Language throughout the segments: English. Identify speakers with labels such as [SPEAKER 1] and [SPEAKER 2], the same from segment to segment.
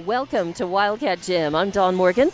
[SPEAKER 1] Welcome to Wildcat Gym. I'm Dawn Morgan,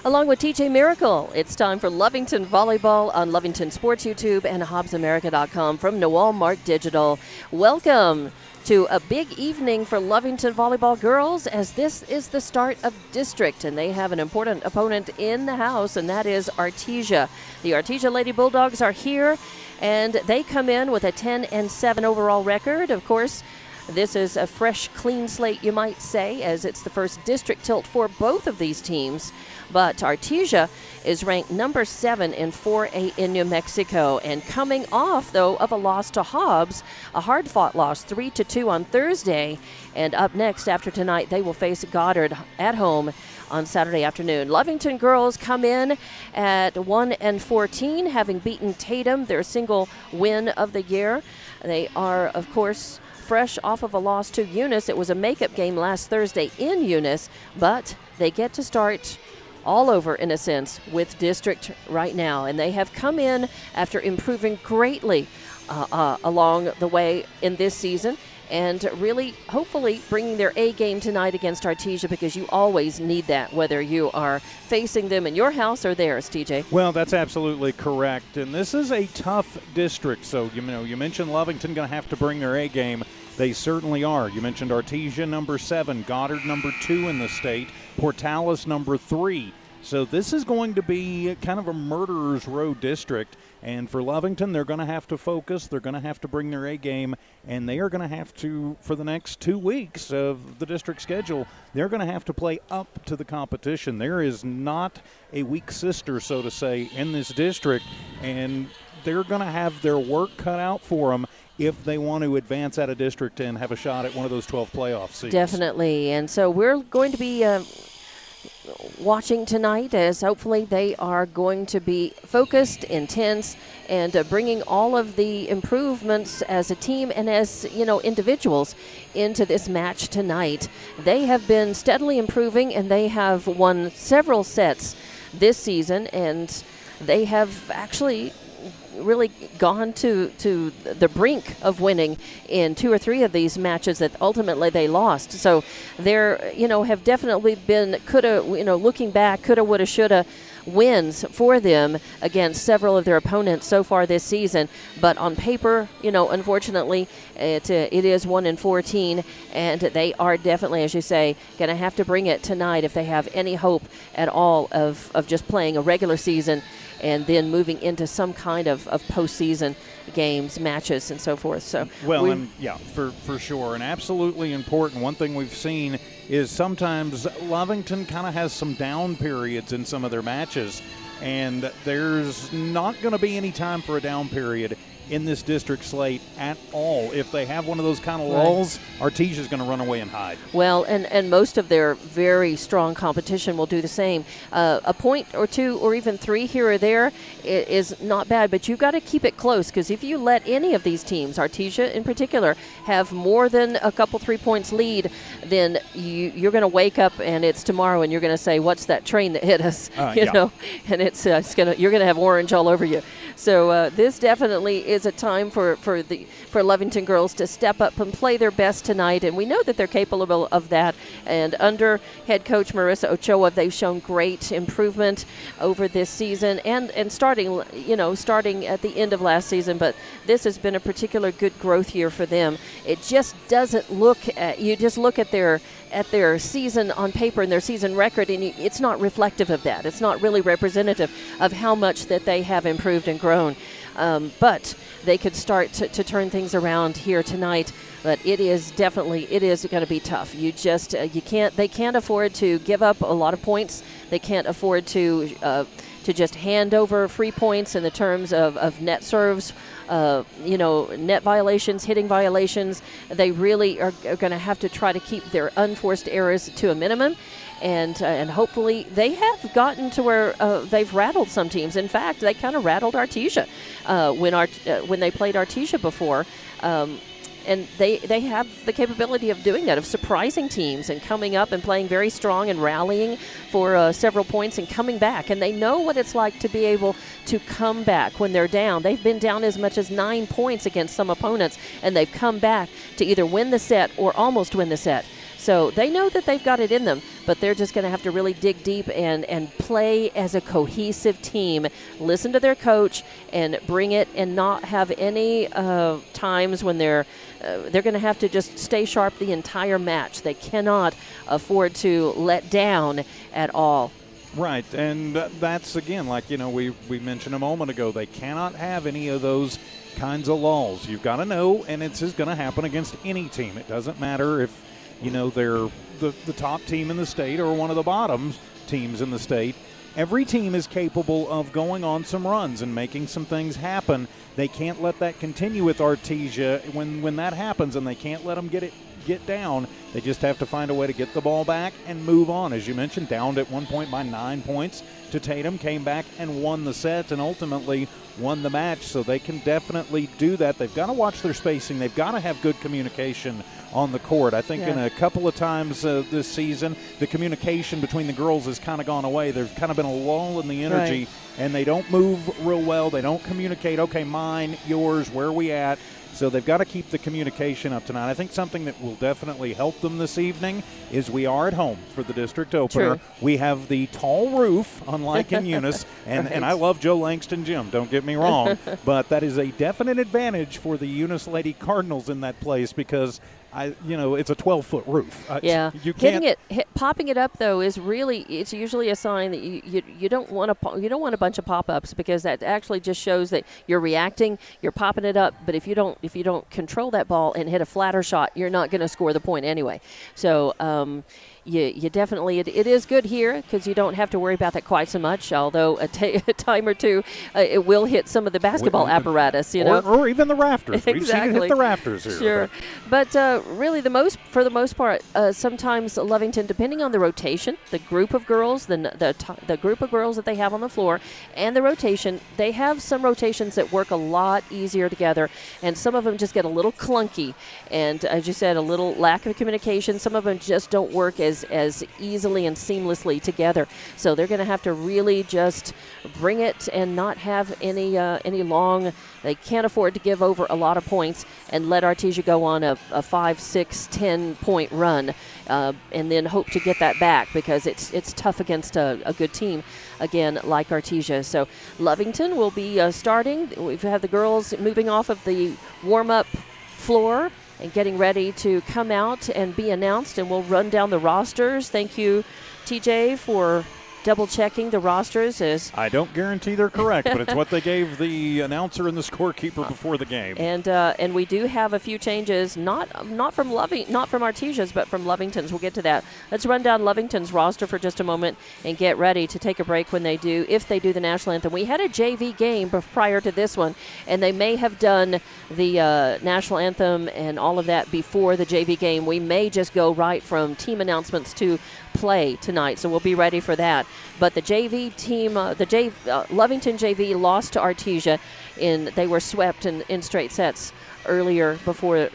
[SPEAKER 1] along with TJ Miracle. It's time for Lovington Volleyball on Lovington Sports YouTube and HobbsAmerica.com from Noel Mark Digital. Welcome to a big evening for Lovington Volleyball girls, as this is the start of district, and they have an important opponent in the house, and that is Artesia. The Artesia Lady Bulldogs are here, and they come in with a 10-7 overall record. Of course, this is a fresh, clean slate, you might say, as it's the first district tilt for both of these teams. But Artesia is ranked number 7 in 4A in New Mexico, and coming off, though, of a loss to Hobbs, a hard-fought loss, 3-2 on Thursday. And up next, after tonight, they will face Goddard at home on Saturday afternoon. Lovington girls come in at 1-14, having beaten Tatum, their single win of the year. They are, of course, fresh off of a loss to Eunice. It was a makeup game last Thursday in Eunice, but they get to start all over, in a sense, with district right now. And they have come in after improving greatly along the way in this season, and really, hopefully, bringing their A game tonight against Artesia, because you always need that, whether you are facing them in your house or theirs, TJ.
[SPEAKER 2] Well, that's absolutely correct. And this is a tough district. So, you mentioned Lovington going to have to bring their A game. They certainly are. You mentioned Artesia, number 7, Goddard, number 2 in the state, Portales, number 3. So this is going to be kind of a murderer's row district. And for Lovington, they're going to have to focus. They're going to have to bring their A game. And they are going to have to, for the next 2 weeks of the district schedule, they're going to have to play up to the competition. There is not a weak sister, so to say, in this district. And they're going to have their work cut out for them if they want to advance out of district and have a shot at one of those 12 playoff seats.
[SPEAKER 1] Definitely. And so we're going to be watching tonight, as hopefully they are going to be focused, intense, and bringing all of the improvements as a team and as, individuals into this match tonight. They have been steadily improving, and they have won several sets this season, and they have actually really gone to the brink of winning in 2 or 3 of these matches that ultimately they lost. So there, have definitely been looking back, coulda, woulda, shoulda wins for them against several of their opponents so far this season. But on paper, unfortunately, it is 1-14, and they are definitely, as you say, going to have to bring it tonight if they have any hope at all of just playing a regular season and then moving into some kind of postseason games, matches, and so forth. So for sure, and absolutely important. One thing we've seen is sometimes Lovington kind of has some down periods in some of their matches, and there's not going to be any time for a down period in this district slate at all. If they have one of those kind of lulls, Artesia's going to run away and hide. Well, and most of their very strong competition will do the same. A point or 2 or even 3 here or there is not bad, but you've got to keep it close, because if you let any of these teams, Artesia in particular, have more than a couple 3 points lead, then you're going to wake up and it's tomorrow and you're going to say, what's that train that hit us? And you're going to have orange all over you. So this definitely is a time for Lovington girls to step up and play their best tonight, and we know that they're capable of that. And under head coach Marissa Ochoa, they've shown great improvement over this season, and starting at the end of last season. But this has been a particular good growth year for them. It just doesn't look at their season on paper and their season record, and it's not reflective of that. It's not really representative of how much that they have improved and grown. But they could start to turn things around here tonight. But it is going to be tough. They can't afford to give up a lot of points. They can't afford to just hand over free points in the terms of net serves, net violations, hitting violations. They really are going to have to try to keep their unforced errors to a minimum. And hopefully they have gotten to where they've rattled some teams. In fact, they kind of rattled Artesia when they played Artesia before. And they have the capability of doing that, of surprising teams and coming up and playing very strong and rallying for several points and coming back. And they know what it's like to be able to come back when they're down. They've been down as much as 9 points against some opponents, and they've come back to either win the set or almost win the set. So they know that they've got it in them, but they're just going to have to really dig deep and play as a cohesive team, listen to their coach, and bring it, and not have any times when they're going to have to just stay sharp the entire match. They cannot afford to let down at all.
[SPEAKER 2] Right, and that's, again, like, we mentioned a moment ago, they cannot have any of those kinds of lulls. You've got to know, and it's going to happen against any team. It doesn't matter if, they're the top team in the state or one of the bottom teams in the state. Every team is capable of going on some runs and making some things happen. They can't let that continue with Artesia when that happens, and they can't let them get down. They just have to find a way to get the ball back and move on. As you mentioned, downed at one point by 9 points to Tatum, came back and won the set and ultimately won the match. So they can definitely do that. They've got to watch their spacing. They've got to have good communication on the court. I think in a couple of times this season, the communication between the girls has kind of gone away. There's kind of been a lull in the energy, and they don't move real well. They don't communicate, okay, mine, yours, where are we at? So they've got to keep the communication up tonight. I think something that will definitely help them this evening is we are at home for the district opener.
[SPEAKER 1] True.
[SPEAKER 2] We have the tall roof, unlike in Eunice, and I love Joe Langston Gym, don't get me wrong, but that is a definite advantage for the Eunice Lady Cardinals in that place because it's a 12-foot roof. You can't.
[SPEAKER 1] Popping it up though is really, it's usually a sign that you don't want a bunch of pop-ups, because that actually just shows that you're reacting, you're popping it up. But if you don't control that ball and hit a flatter shot, you're not going to score the point anyway. So you definitely, it is good here because you don't have to worry about that quite so much, although a time or two it will hit some of the basketball apparatus,
[SPEAKER 2] or even the rafters.
[SPEAKER 1] Exactly.
[SPEAKER 2] We've seen it hit the rafters here.
[SPEAKER 1] Sure. But really for the most part, sometimes Lovington, depending on the rotation, the group of girls, the group of girls that they have on the floor, and the rotation, they have some rotations that work a lot easier together, and some of them just get a little clunky, and as you said, a little lack of communication. Some of them just don't work as easily and seamlessly together. So they're going to have to really just bring it and not have any long. They can't afford to give over a lot of points and let Artesia go on a 5, 6, 10 point run, and then hope to get that back, because it's tough against a good team, again, like Artesia. So Lovington will be starting. We've had the girls moving off of the warm-up floor and getting ready to come out and be announced, and we'll run down the rosters. Thank you, TJ, for double-checking the rosters.
[SPEAKER 2] I don't guarantee they're correct, but it's what they gave the announcer and the scorekeeper before the game.
[SPEAKER 1] And we do have a few changes, not from Artesia's, but from Lovington's. We'll get to that. Let's run down Lovington's roster for just a moment and get ready to take a break if they do the national anthem. We had a JV game prior to this one, and they may have done the national anthem and all of that before the JV game. We may just go right from team announcements to play tonight, so we'll be ready for that. But the JV team, Lovington JV lost to Artesia, they were swept in straight sets earlier before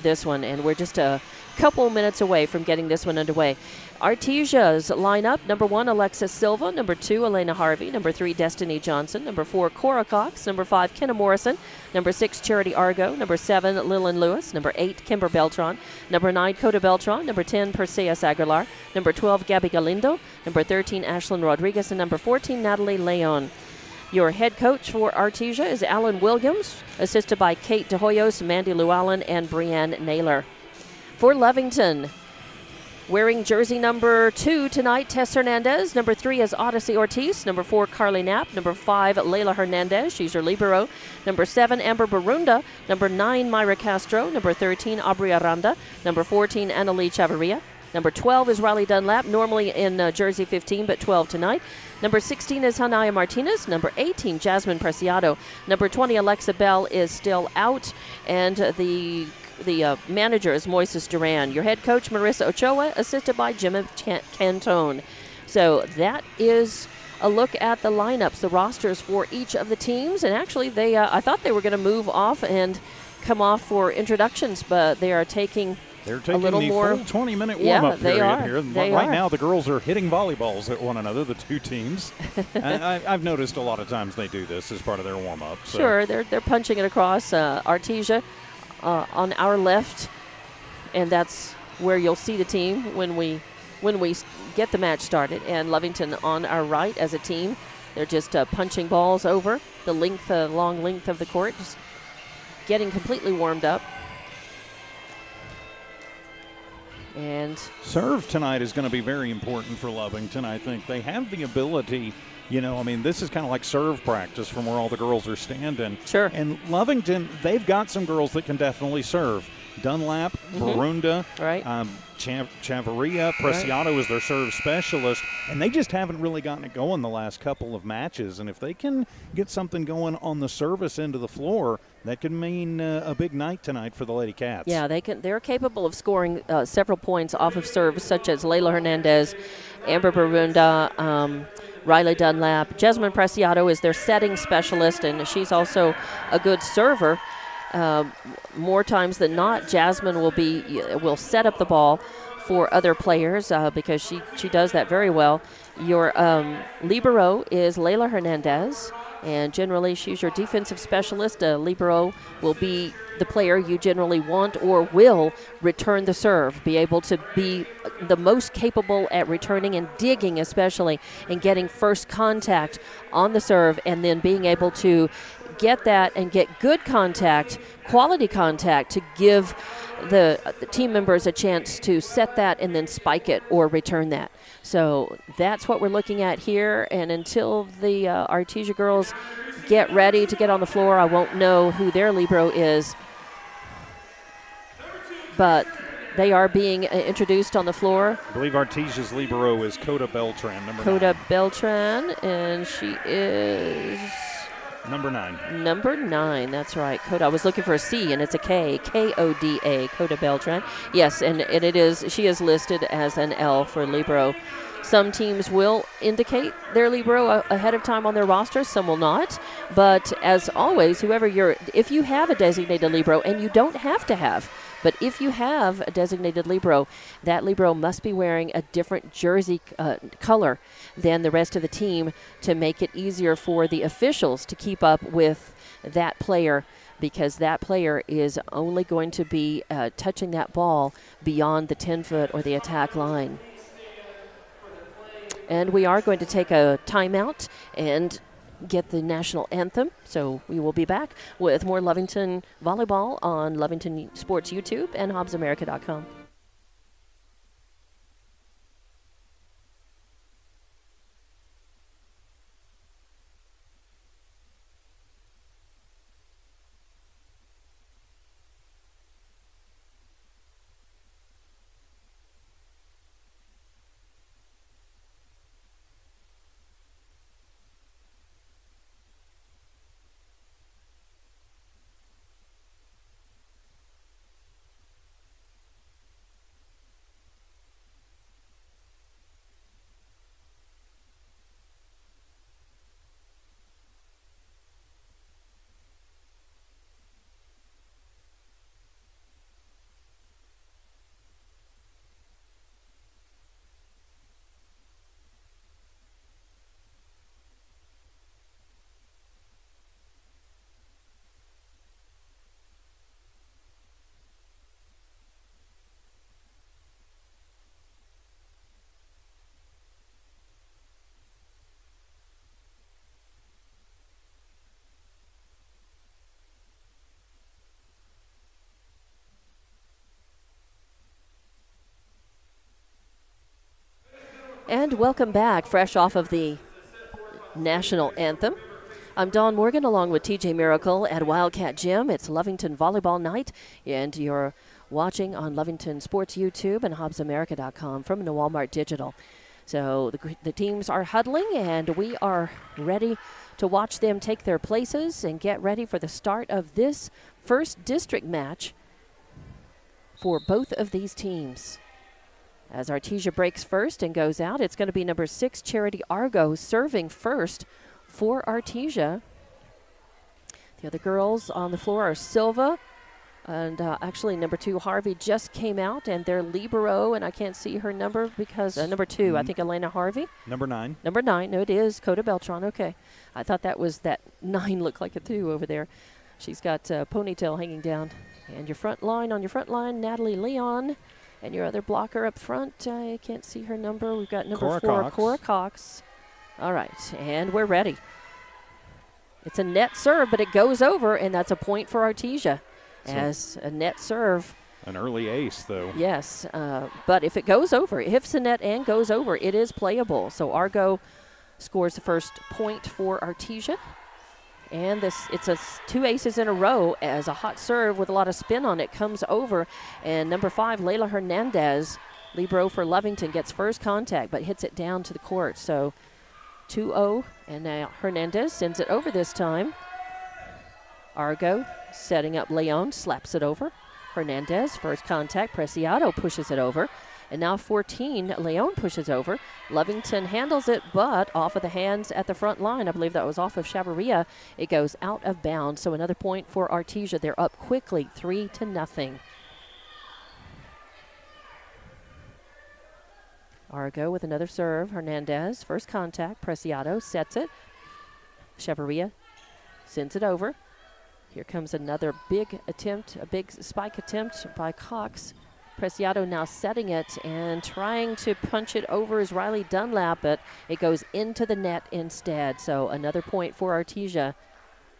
[SPEAKER 1] this one, and we're just a couple minutes away from getting this one underway. Artesia's lineup: number 1, Alexis Silva; number 2, Elena Harvey; number 3, Destiny Johnson; number 4, Cora Cox; number 5, Kenna Morrison; number 6, Charity Argo; number 7, Lillian Lewis; number 8, Kimber Beltran; number 9, Coda Beltran; number 10, Perseus Aguilar; number 12, Gabby Galindo; number 13, Ashlyn Rodriguez; and number 14, Natalie Leon. Your head coach for Artesia is Alan Williams, assisted by Kate DeHoyos, Mandy Llewellyn, and Brianne Naylor. For Lovington, wearing jersey number 2 tonight, Tess Hernandez. Number 3 is Odyssey Ortiz. Number 4, Carly Knapp. Number 5, Layla Hernandez. She's your libero. Number 7, Amber Barunda. Number 9, Myra Castro. Number 13, Aubrey Aranda. Number 14, Annalie Chavarria. Number 12 is Riley Dunlap, normally in jersey 15, but 12 tonight. Number 16 is Hanaya Martinez. Number 18, Jasmine Preciado. Number 20, Alexa Bell is still out. And the manager is Moises Duran. Your head coach, Marissa Ochoa, assisted by Jim Cantone. So that is a look at the lineups, the rosters for each of the teams. And actually, I thought they were going to move off and come off for introductions, but they are taking
[SPEAKER 2] They're taking
[SPEAKER 1] a little
[SPEAKER 2] the
[SPEAKER 1] more,
[SPEAKER 2] full 20-minute warm-up period here.
[SPEAKER 1] Right
[SPEAKER 2] now, the girls are hitting volleyballs at one another, the two teams. And I've noticed a lot of times they do this as part of their warm-up. So.
[SPEAKER 1] Sure, they're punching it across. Artesia on our left, and that's where you'll see the team when we get the match started. And Lovington on our right as a team. They're just punching balls over the long length of the court, just getting completely warmed up. And
[SPEAKER 2] serve tonight is going to be very important for Lovington, I think. They have the ability, this is kind of like serve practice from where all the girls are standing.
[SPEAKER 1] Sure.
[SPEAKER 2] And Lovington, they've got some girls that can definitely serve. Dunlap, Barunda,
[SPEAKER 1] right.
[SPEAKER 2] Chavarria, Preciado is their serve specialist, and they just haven't really gotten it going the last couple of matches. And if they can get something going on the service end of the floor, that could mean a big night tonight for the Lady Cats.
[SPEAKER 1] Yeah, they're capable of scoring several points off of serve, such as Layla Hernandez, Amber Barunda, Riley Dunlap. Jasmine Preciado is their setting specialist, and she's also a good server. More times than not, Jasmine will set up the ball for other players because she does that very well. Your libero is Layla Hernandez, and generally she's your defensive specialist. Libero will be the player you generally want or will return the serve, be able to be the most capable at returning and digging, especially, and getting first contact on the serve, and then being able to get that and get good contact, quality contact, to give the team members a chance to set that and then spike it or return that. So that's what we're looking at here, and until the Artesia girls get ready to get on the floor, I won't know who their libero is, but they are being introduced on the floor.
[SPEAKER 2] I believe Artesia's libero is Coda Beltran, number 9.
[SPEAKER 1] Coda Beltran, and she is
[SPEAKER 2] number 9.
[SPEAKER 1] Number 9, that's right. Coda. I was looking for a C, and it's a K. Koda, Coda Beltran. Yes, and she is listed as an L for libero. Some teams will indicate their libero ahead of time on their roster. Some will not. But as always, if you have a designated libero, and you don't have to have, but if you have a designated libero, that libero must be wearing a different jersey color than the rest of the team to make it easier for the officials to keep up with that player, because that player is only going to be touching that ball beyond the 10-foot or the attack line. And we are going to take a timeout and get the national anthem. So we will be back with more Lovington volleyball on Lovington Sports YouTube and HobbsAmerica.com. And welcome back, fresh off of the national anthem. I'm Dawn Morgan along with TJ Miracle at Wildcat Gym. It's Lovington Volleyball Night, and you're watching on Lovington Sports YouTube and HobbsAmerica.com from the Walmart Digital. So the teams are huddling, and we are ready to watch them take their places and get ready for the start of this first district match for both of these teams. As Artesia breaks first and goes out, it's going to be number 6, Charity Argo, serving first for Artesia. The other girls on the floor are Silva, and actually number 2, Harvey, just came out, and their libero, and I can't see her number because number 2, I think Elena Harvey.
[SPEAKER 2] Number 9.
[SPEAKER 1] Number 9, no, it is Coda Beltran. Okay, I thought that 9 looked like a 2 over there. She's got a ponytail hanging down. And on your front line, Natalie Leon. And your other blocker up front, I can't see her number. We've got number
[SPEAKER 2] Cora
[SPEAKER 1] 4,
[SPEAKER 2] Cox.
[SPEAKER 1] Cora Cox. All right, and we're ready. It's a net serve, but it goes over, and that's a point for Artesia as a net serve.
[SPEAKER 2] An early ace, though.
[SPEAKER 1] Yes, but if it goes over, it hits the net and goes over, it is playable. So Argo scores the first point for Artesia. And it's 2 aces in a row as a hot serve with a lot of spin on it comes over. And number 5, Layla Hernandez, libero for Lovington, gets first contact but hits it down to the court. So 2-0, and now Hernandez sends it over this time. Argo setting up Leon, slaps it over. Hernandez, first contact. Preciado pushes it over. And now 14, Leon pushes over. Lovington handles it, but off of the hands at the front line. I believe that was off of Chavarria. It goes out of bounds, so another point for Artesia. They're up quickly, 3-0. Argo with another serve. Hernandez, first contact. Preciado sets it. Chavarria sends it over. Here comes another big attempt, a big spike attempt by Cox. Preciado now setting it and trying to punch it over is Riley Dunlap, but it goes into the net instead. So another point for Artesia.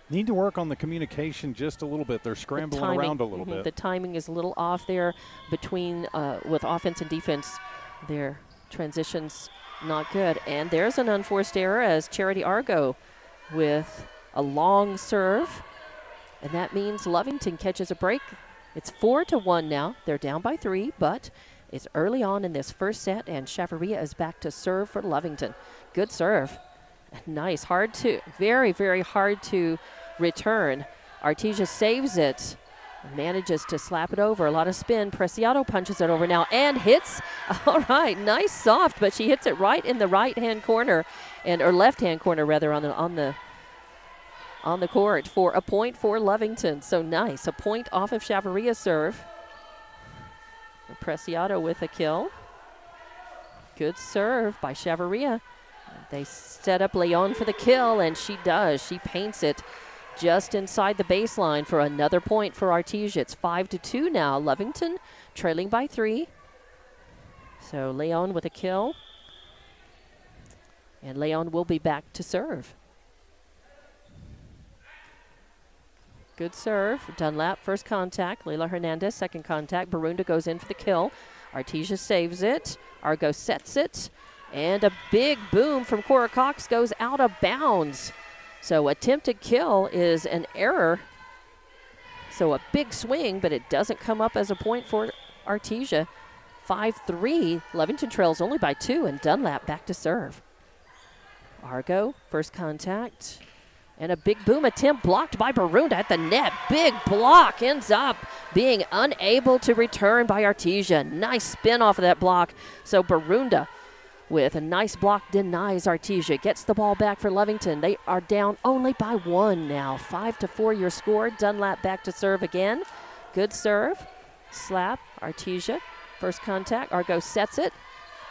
[SPEAKER 2] Need to work on the communication just a little bit. They're scrambling around a little bit.
[SPEAKER 1] The timing is a little off there between with offense and defense. Their transitions not good. And there's an unforced error as Charity Argo with a long serve. And that means Lovington catches a break. It's 4-1 now. They're down by 3, but it's early on in this first set, and Chavarria is back to serve for Lovington. Good serve. Nice. Very, very hard to return. Artesia saves it. Manages to slap it over. A lot of spin. Preciado punches it over now and hits. All right. Nice soft, but she hits it right in the right-hand corner, or left-hand corner, rather, on the court for a point for Lovington. So nice. A point off of Chavarria's serve. Preciado with a kill. Good serve by Chavarria. They set up Leon for the kill, and she does. She paints it just inside the baseline for another point for Artesia. It's 5-2 now. Lovington trailing by 3. So Leon with a kill. And Leon will be back to serve. Good serve. Dunlap, first contact. Layla Hernandez, second contact. Barunda goes in for the kill. Artesia saves it. Argo sets it. And a big boom from Cora Cox goes out of bounds. So attempted kill is an error. So a big swing, but it doesn't come up as a point for Artesia. 5-3. Lovington trails only by 2, and Dunlap back to serve. Argo, first contact. And a big boom attempt blocked by Barunda at the net. Big block ends up being unable to return by Artesia. Nice spin off of that block. So Barunda with a nice block denies Artesia. Gets the ball back for Lovington. They are down only by 1 now. 5-4 your score. Dunlap back to serve again. Good serve. Slap. Artesia. First contact. Argo sets it.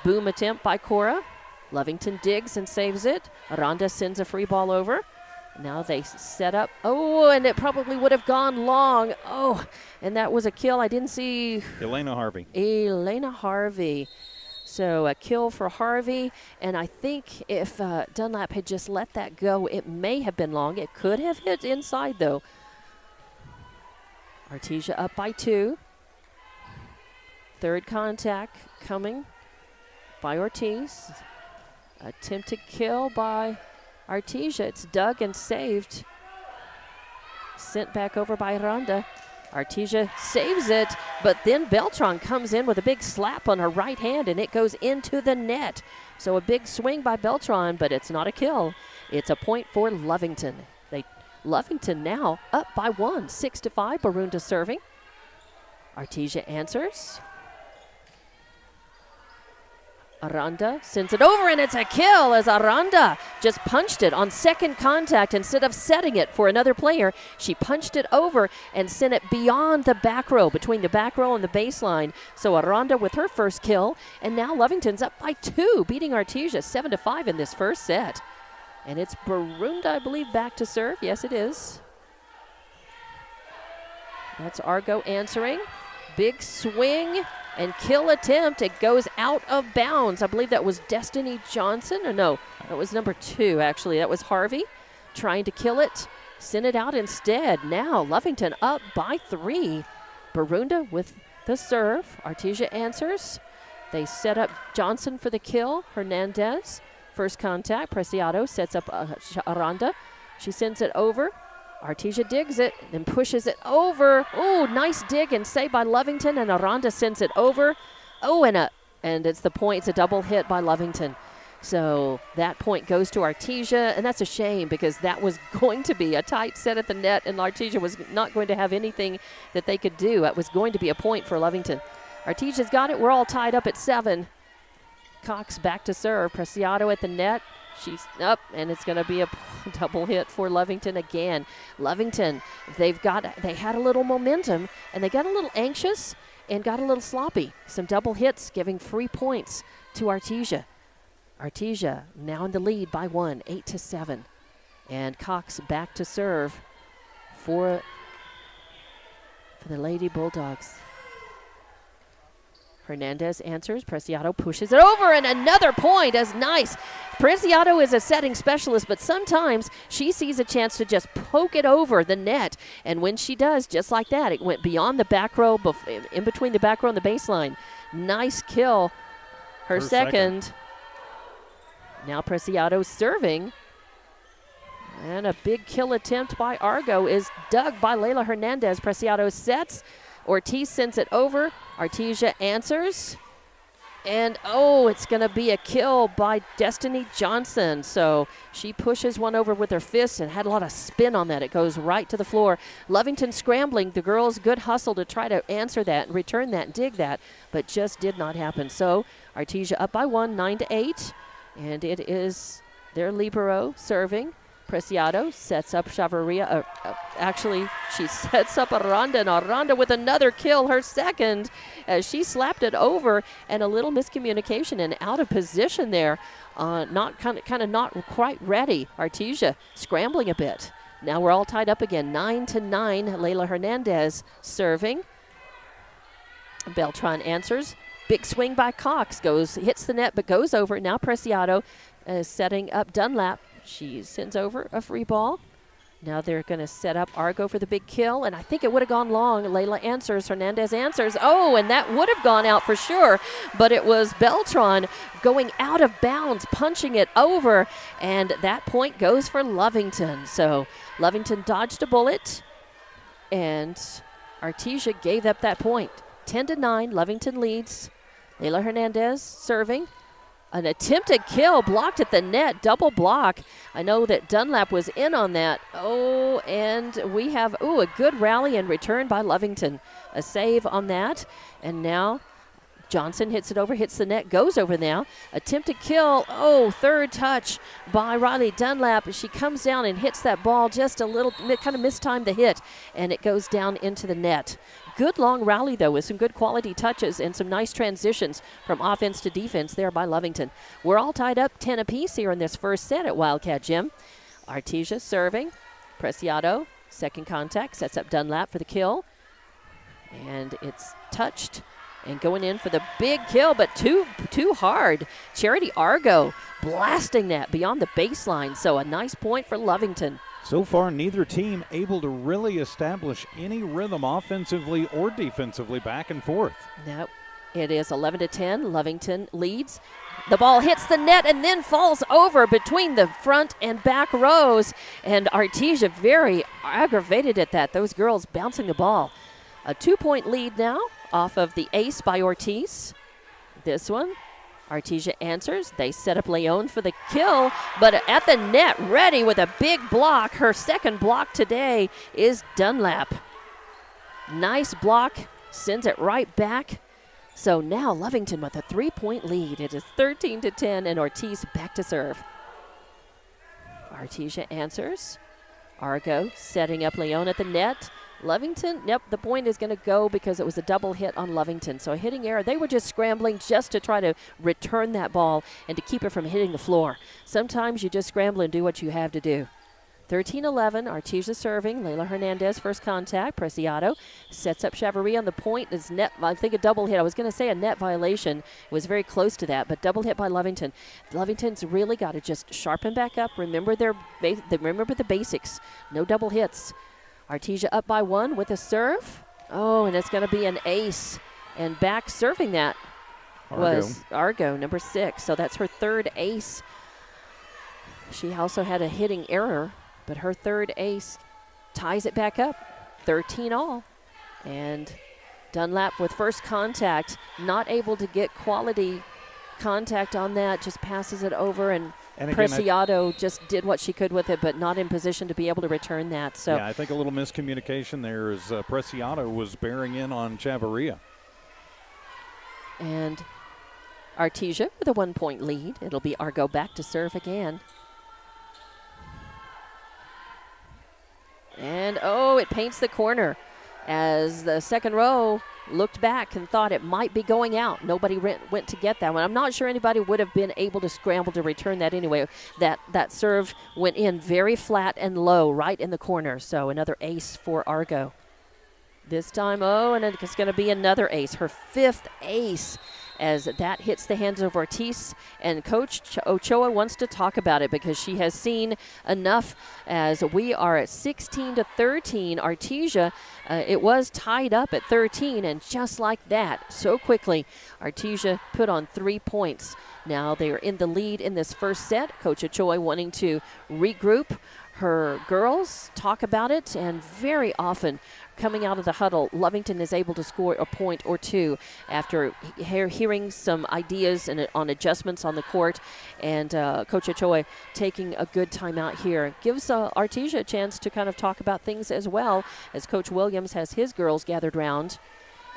[SPEAKER 1] Boom attempt by Cora. Lovington digs and saves it. Aranda sends a free ball over. Now they set up. Oh, and it probably would have gone long. Oh, and that was a kill. I didn't see.
[SPEAKER 2] Elena
[SPEAKER 1] Harvey. So a kill for Harvey. And I think if Dunlap had just let that go, it may have been long. It could have hit inside, though. Artesia up by 2. Third contact coming by Ortiz. Attempted kill by Artesia. It's dug and saved. Sent back over by Aranda. Artesia saves it, but then Beltran comes in with a big slap on her right hand, and it goes into the net. So a big swing by Beltran, but it's not a kill. It's a point for Lovington. Lovington now up by 1, 6-5. Barunda serving. Artesia answers. Aranda sends it over, and it's a kill as Aranda just punched it on second contact instead of setting it for another player. She punched it over and sent it beyond the back row, between the back row and the baseline. So Aranda with her first kill, and now Lovington's up by 2, beating Artesia 7-5 in this first set. And it's Barunda, I believe, back to serve. Yes, it is. That's Argo answering. Big swing. and kill attempt. It goes out of bounds. I believe that was Destiny Johnson. Or no, that was number 2, actually. That was Harvey trying to kill it. Sent it out instead. Now Lovington up by 3. Barunda with the serve. Artesia answers. They set up Johnson for the kill. Hernandez, first contact. Preciado sets up Aranda. She sends it over. Artesia digs it, then pushes it over. Oh, nice dig and save by Lovington, and Aranda sends it over. Oh, and it's the point. It's a double hit by Lovington. So that point goes to Artesia, and that's a shame because that was going to be a tight set at the net, and Artesia was not going to have anything that they could do. It was going to be a point for Lovington. Artesia's got it. We're all tied up at 7. Cox back to serve. Preciado at the net. She's up, and it's going to be a double hit for Lovington again. Lovington, they had a little momentum, and they got a little anxious and got a little sloppy. Some double hits giving free points to Artesia. Artesia now in the lead by 1, 8-7. And Cox back to serve for the Lady Bulldogs. Hernandez answers. Preciado pushes it over, and another point is nice. Preciado is a setting specialist, but sometimes she sees a chance to just poke it over the net. And when she does, just like that, it went beyond the back row, in between the back row and the baseline. Nice kill. Her second. Now Preciado serving. And a big kill attempt by Argo is dug by Layla Hernandez. Preciado sets. Ortiz sends it over. Artesia answers. And, it's going to be a kill by Destiny Johnson. So she pushes one over with her fist and had a lot of spin on that. It goes right to the floor. Lovington scrambling. The girls, good hustle to try to answer that and return that and dig that, but just did not happen. So Artesia up by 1, 9-8. And it is their libero serving. Preciado sets up Chavarria. Actually, she sets up Aranda, and Aranda with another kill, her second, as she slapped it over, and a little miscommunication and out of position there. Not quite ready. Artesia scrambling a bit. Now we're all tied up again. 9-9. Layla Hernandez serving. Beltran answers. Big swing by Cox. Hits the net, but goes over. Now Preciado is setting up Dunlap. She sends over a free ball. Now they're going to set up Argo for the big kill, and I think it would have gone long. Layla answers. Hernandez answers. And that would have gone out for sure, but it was Beltran going out of bounds, punching it over, and that point goes for Lovington. So Lovington dodged a bullet, and Artesia gave up that point. 10-9, Lovington leads. Layla Hernandez serving. An attempted kill blocked at the net, double block. I know that Dunlap was in on that. And we have, a good rally and return by Lovington. A save on that. And now Johnson hits it over, hits the net, goes over now. Attempted kill, third touch by Riley Dunlap. She comes down and hits that ball just a little, kind of mistimed the hit, and it goes down into the net. Good long rally, though, with some good quality touches and some nice transitions from offense to defense there by Lovington. We're all tied up 10 apiece here in this first set at Wildcat Gym. Artesia serving. Preciado, second contact, sets up Dunlap for the kill. And it's touched and going in for the big kill, but too hard. Charity Argo blasting that beyond the baseline, so a nice point for Lovington.
[SPEAKER 2] So far, neither team able to really establish any rhythm offensively or defensively back and forth.
[SPEAKER 1] Nope. It is 11-10. Lovington leads. The ball hits the net and then falls over between the front and back rows. And Artesia very aggravated at that. Those girls bouncing the ball. A 2-point lead now off of the ace by Ortiz. This one. Artesia answers. They set up Leon for the kill, but at the net, ready with a big block. Her second block today is Dunlap. Nice block, sends it right back. So now Lovington with a 3-point lead. It is 13-10, and Ortiz back to serve. Artesia answers. Argo setting up Leon at the net. Lovington, the point is going to go because it was a double hit on Lovington. So a hitting error. They were just scrambling just to try to return that ball and to keep it from hitting the floor. Sometimes you just scramble and do what you have to do. 13-11, Artesia serving. Layla Hernandez, first contact. Preciado sets up Chavaria on the point. Is net, I think a double hit. I was going to say a net violation. It was very close to that, but double hit by Lovington. Lovington's really got to just sharpen back up. Remember remember the basics. No double hits. Artesia up by 1 with a serve. Oh, and it's going to be an ace. And back serving that was Argo, number 6. So that's her third ace. She also had a hitting error, but her third ace ties it back up, 13-all. And Dunlap with first contact, not able to get quality contact on that, just passes it over, and Preciado just did what she could with it, but not in position to be able to return that. So
[SPEAKER 2] yeah, I think a little miscommunication there as Preciado was bearing in on Chavaria.
[SPEAKER 1] And Artesia with a 1-point lead. It'll be Argo back to serve again. And, it paints the corner as the second row looked back and thought it might be going out. Nobody went to get that one. I'm not sure anybody would have been able to scramble to return that anyway. That serve went in very flat and low right in the corner. So another ace for Argo. This time, and it's going to be another ace, her 5th ace, as that hits the hands of Ortiz. And Coach Ochoa wants to talk about it because she has seen enough, as we are at 16-13. Artesia, it was tied up at 13, and just like that, so quickly, Artesia put on 3 points. Now they are in the lead in this first set. Coach Ochoa wanting to regroup her girls, talk about it, and very often coming out of the huddle, Lovington is able to score a point or two after hearing some ideas on adjustments on the court, and Coach Ochoa taking a good time out here. Gives Artesia a chance to kind of talk about things as well, as Coach Williams has his girls gathered round,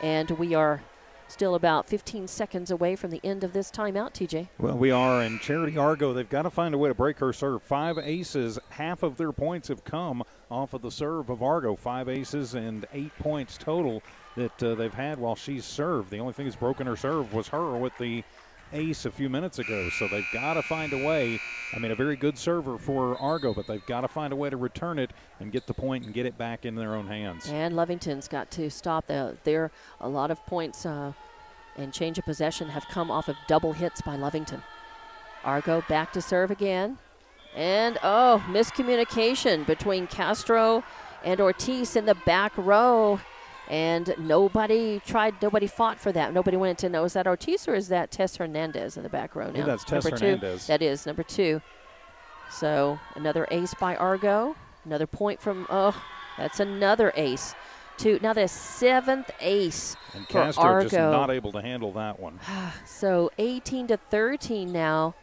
[SPEAKER 1] and we are still about 15 seconds away from the end of this timeout, TJ.
[SPEAKER 2] Well, we are, and Charity Argo, they've got to find a way to break her serve. 5 aces, half of their points have come off of the serve of Argo. 5 aces and 8 points total that they've had while she's served. The only thing that's broken her serve was her with the ace a few minutes ago, so they've got to find a way. I mean, a very good server for Argo, but they've got to find a way to return it and get the point and get it back in their own hands.
[SPEAKER 1] And Lovington's got to stop. There a lot of points and change of possession have come off of double hits by Lovington. Argo back to serve again. And, miscommunication between Castro and Ortiz in the back row. And nobody fought for that. Nobody wanted to know, is that Ortiz or is that Tess Hernandez in the back row now?
[SPEAKER 2] Yeah, that's Tess Hernandez.
[SPEAKER 1] That is number 2. So another ace by Argo. Another point from, that's another ace. Now the 7th ace
[SPEAKER 2] and
[SPEAKER 1] for
[SPEAKER 2] Castro
[SPEAKER 1] Argo.
[SPEAKER 2] just not able to handle that one.
[SPEAKER 1] So 18-13 now.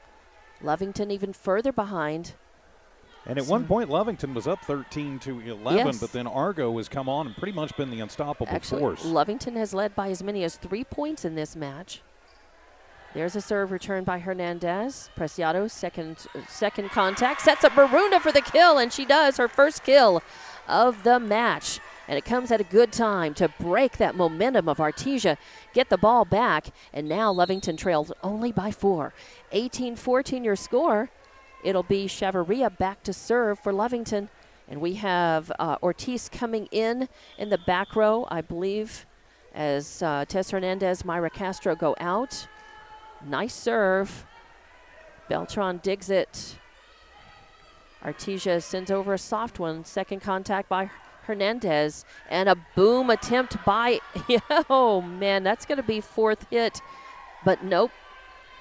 [SPEAKER 1] Lovington even further behind.
[SPEAKER 2] And at one point, Lovington was up 13-11,
[SPEAKER 1] yes,
[SPEAKER 2] but then Argo has come on and pretty much been the unstoppable force.
[SPEAKER 1] Lovington has led by as many as 3 points in this match. There's a serve return by Hernandez. Preciado, second contact, sets up Barunda for the kill, and she does her first kill of the match. And it comes at a good time to break that momentum of Artesia, get the ball back, and now Lovington trails only by 4. 18-14 your score. It'll be Chavaria back to serve for Lovington. And we have Ortiz coming in the back row, I believe, as Tess Hernandez, Myra Castro go out. Nice serve. Beltran digs it. Artesia sends over a soft one. Second contact by Hernandez. And a boom attempt by, oh man, that's going to be 4th hit. But nope,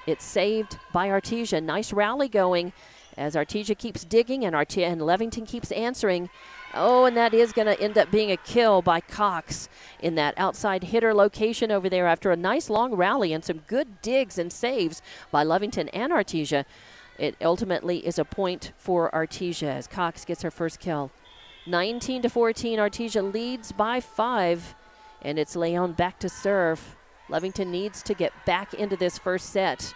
[SPEAKER 1] it's saved by Artesia. Nice rally going as Artesia keeps digging and Lovington keeps answering. And that is going to end up being a kill by Cox in that outside hitter location over there after a nice long rally and some good digs and saves by Lovington and Artesia. It ultimately is a point for Artesia as Cox gets her first kill. 19-14, Artesia leads by 5, and it's Leon back to serve. Lovington needs to get back into this first set.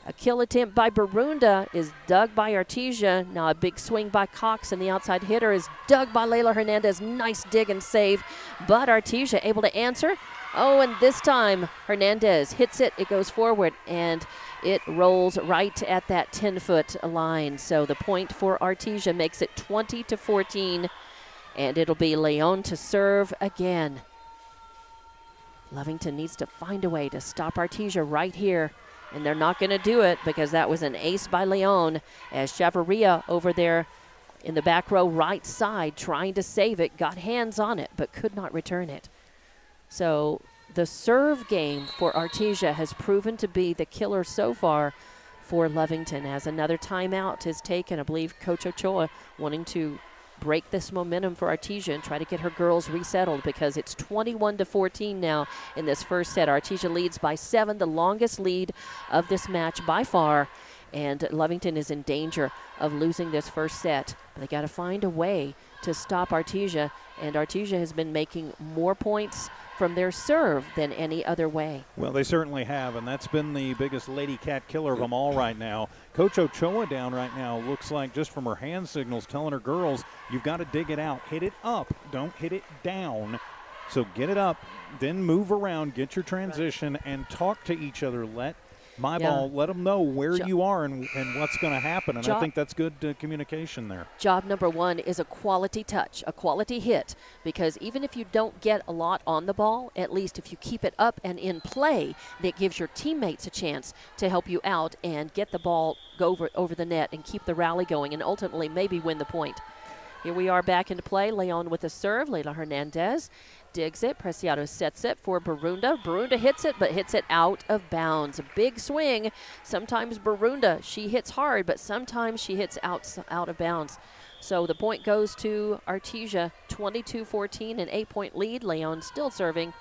[SPEAKER 1] A kill attempt by Barunda is dug by Artesia. Now a big swing by Cox, and the outside hitter is dug by Layla Hernandez. Nice dig and save, but Artesia able to answer. And this time Hernandez hits it. It goes forward, and it rolls right at that 10-foot line. So the point for Artesia makes it 20-14, and it'll be Leon to serve again. Lovington needs to find a way to stop Artesia right here, and they're not going to do it because that was an ace by Leon, as Chavarria over there in the back row right side trying to save it, got hands on it but could not return it. So the serve game for Artesia has proven to be the killer so far for Lovington, as another timeout is taken. I believe Coach Ochoa wanting to break this momentum for Artesia and try to get her girls resettled, because it's 21-14 now in this first set. Artesia leads by 7, the longest lead of this match by far, and Lovington is in danger of losing this first set. But they got to find a way to stop Artesia, and Artesia has been making more points from their serve than any other way.
[SPEAKER 2] Well, they certainly have, and that's been the biggest lady cat killer of them all right now. Coach Ochoa down right now looks like, just from her hand signals, telling her girls, you've got to dig it out. Hit it up. Don't hit it down. So get it up, then move around, get your transition, and talk to each other. Let ball, let them know where you are and what's going to happen. And I think that's good communication there.
[SPEAKER 1] Job number 1 is a quality touch, a quality hit, because even if you don't get a lot on the ball, at least if you keep it up and in play, that gives your teammates a chance to help you out and get the ball go over the net and keep the rally going and ultimately maybe win the point. Here we are back into play. Leon with a serve. Leila Hernandez digs it. Preciado sets it for Barunda. Barunda hits it, but hits it out of bounds. A big swing. Sometimes Barunda, she hits hard, but sometimes she hits out of bounds. So the point goes to Artesia, 22-14, an 8-point lead. Leon still serving.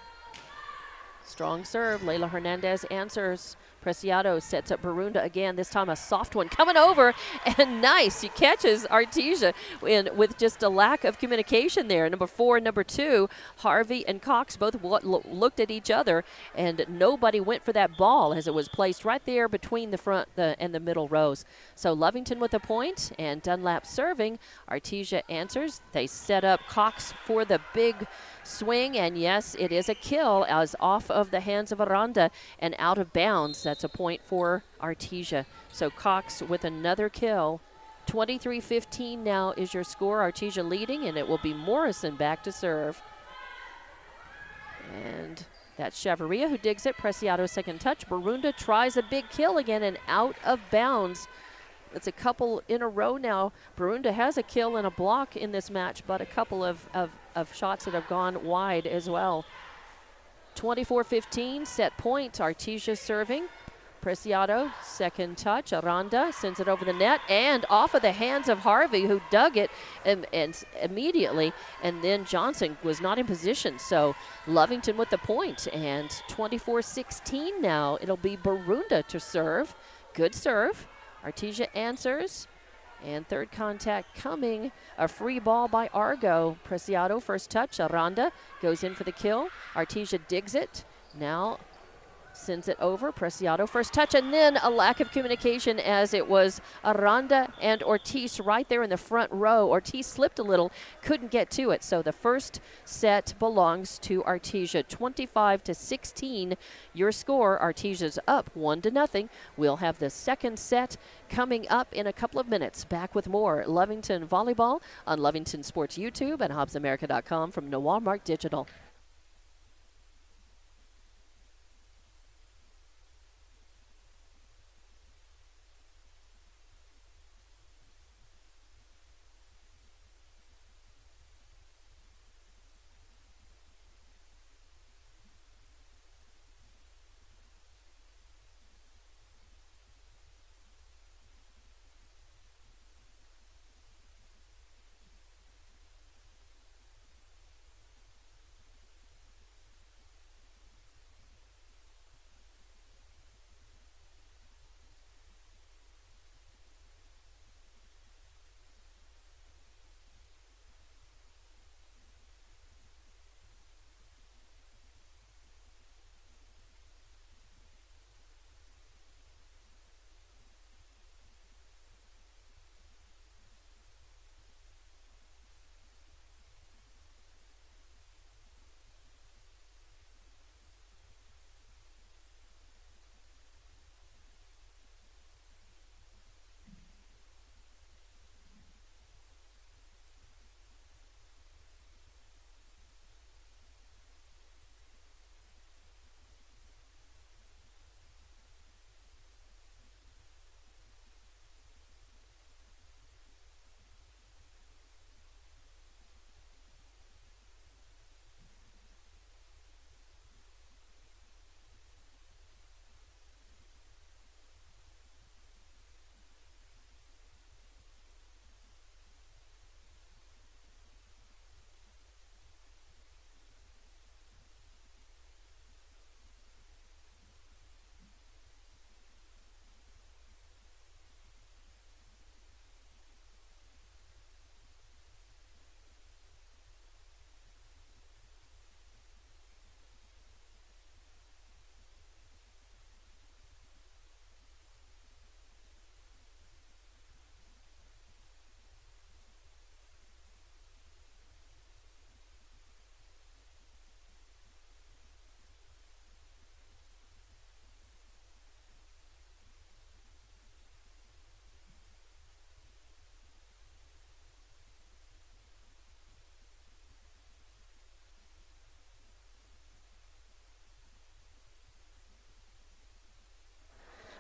[SPEAKER 1] Strong serve. Leila Hernandez answers. Preciado sets up Barunda again, this time a soft one coming over, and nice. He catches Artesia with just a lack of communication there. Number 4 and number 2, Harvey and Cox both looked at each other, and nobody went for that ball as it was placed right there between the front and the middle rows. So Lovington with a point, and Dunlap serving. Artesia answers. They set up Cox for the big swing, and yes, it is a kill as off of the hands of Aranda and out of bounds. That's a point for Artesia. So Cox with another kill. 23-15 now is your score. Artesia leading, and it will be Morrison back to serve. And that's Chavarria who digs it. Preciado second touch. Barunda tries a big kill again and out of bounds. It's a couple in a row now. Barunda has a kill and a block in this match, but a couple of shots that have gone wide as well. 24-15, set point. Artesia serving. Preciado, second touch. Aranda sends it over the net and off of the hands of Harvey, who dug it and immediately. And then Johnson was not in position. So Lovington with the point. And 24-16 now. It'll be Barunda to serve. Good serve. Artesia answers. And third contact coming. A free ball by Argo. Preciado, first touch. Aranda goes in for the kill. Artesia digs it. Now sends it over. Preciado, first touch. And then a lack of communication as it was Aranda and Ortiz right there in the front row. Ortiz slipped a little, couldn't get to it. So the first set belongs to Artesia. 25-16, your score. Artesia's up 1-0. We'll have the second set coming up in a couple of minutes. Back with more Lovington Volleyball on Lovington Sports YouTube and HobbsAmerica.com from Noir Mark Digital.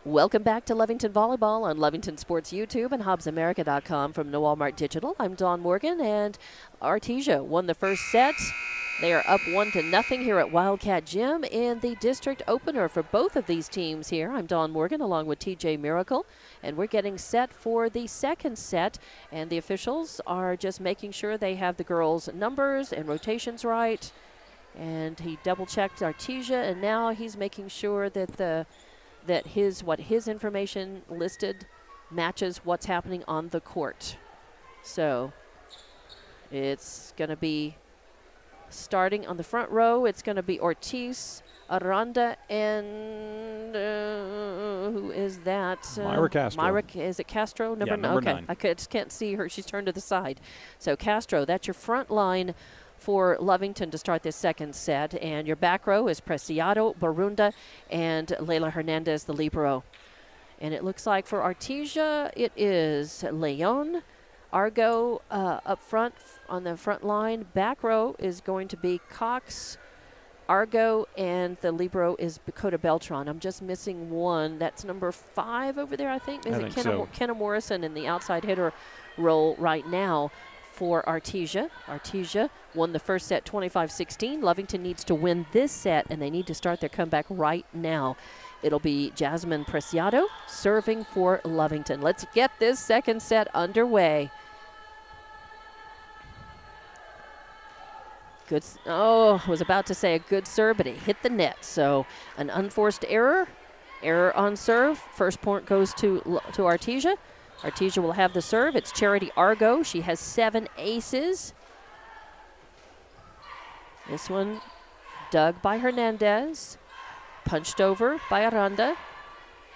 [SPEAKER 1] Welcome back to Lovington Volleyball on Lovington Sports YouTube and HobbsAmerica.com from Walmart Digital. I'm Dawn Morgan, and Artesia won the first set. They are up 1-0 here at Wildcat Gym in the district opener for both of these teams here. I'm Dawn Morgan along with TJ Miracle, and we're getting set for the second set, and the officials are just making sure they have the girls' numbers and rotations right. And he double-checked Artesia, and now he's making sure that his information listed matches what's happening on the court. So it's going to be starting on the front row. It's going to be Ortiz, Aranda, and who is that?
[SPEAKER 2] Myra Castro.
[SPEAKER 1] Myra, is it Castro? Number 9. Okay,
[SPEAKER 2] 9.
[SPEAKER 1] I just can't see her. She's turned to the side. So Castro, that's your front line for Lovington to start this second set. And your back row is Preciado, Barunda, and Leila Hernandez, the libero. And it looks like for Artesia, it is Leon, Argo up front on the front line. Back row is going to be Cox, Argo, and the libero is Dakota Beltran. I'm just missing one. That's number 5 over there, I think. Is it Kenna Morrison in the outside hitter role right now for Artesia. Artesia won the first set 25-16. Lovington needs to win this set, and they need to start their comeback right now. It'll be Jasmine Preciado serving for Lovington. Let's get this second set underway. Good. I was about to say a good serve, but it hit the net. So an unforced error on serve. First point goes to Artesia. Artesia will have the serve. It's Charity Argo. She has 7 aces. This one dug by Hernandez. Punched over by Aranda.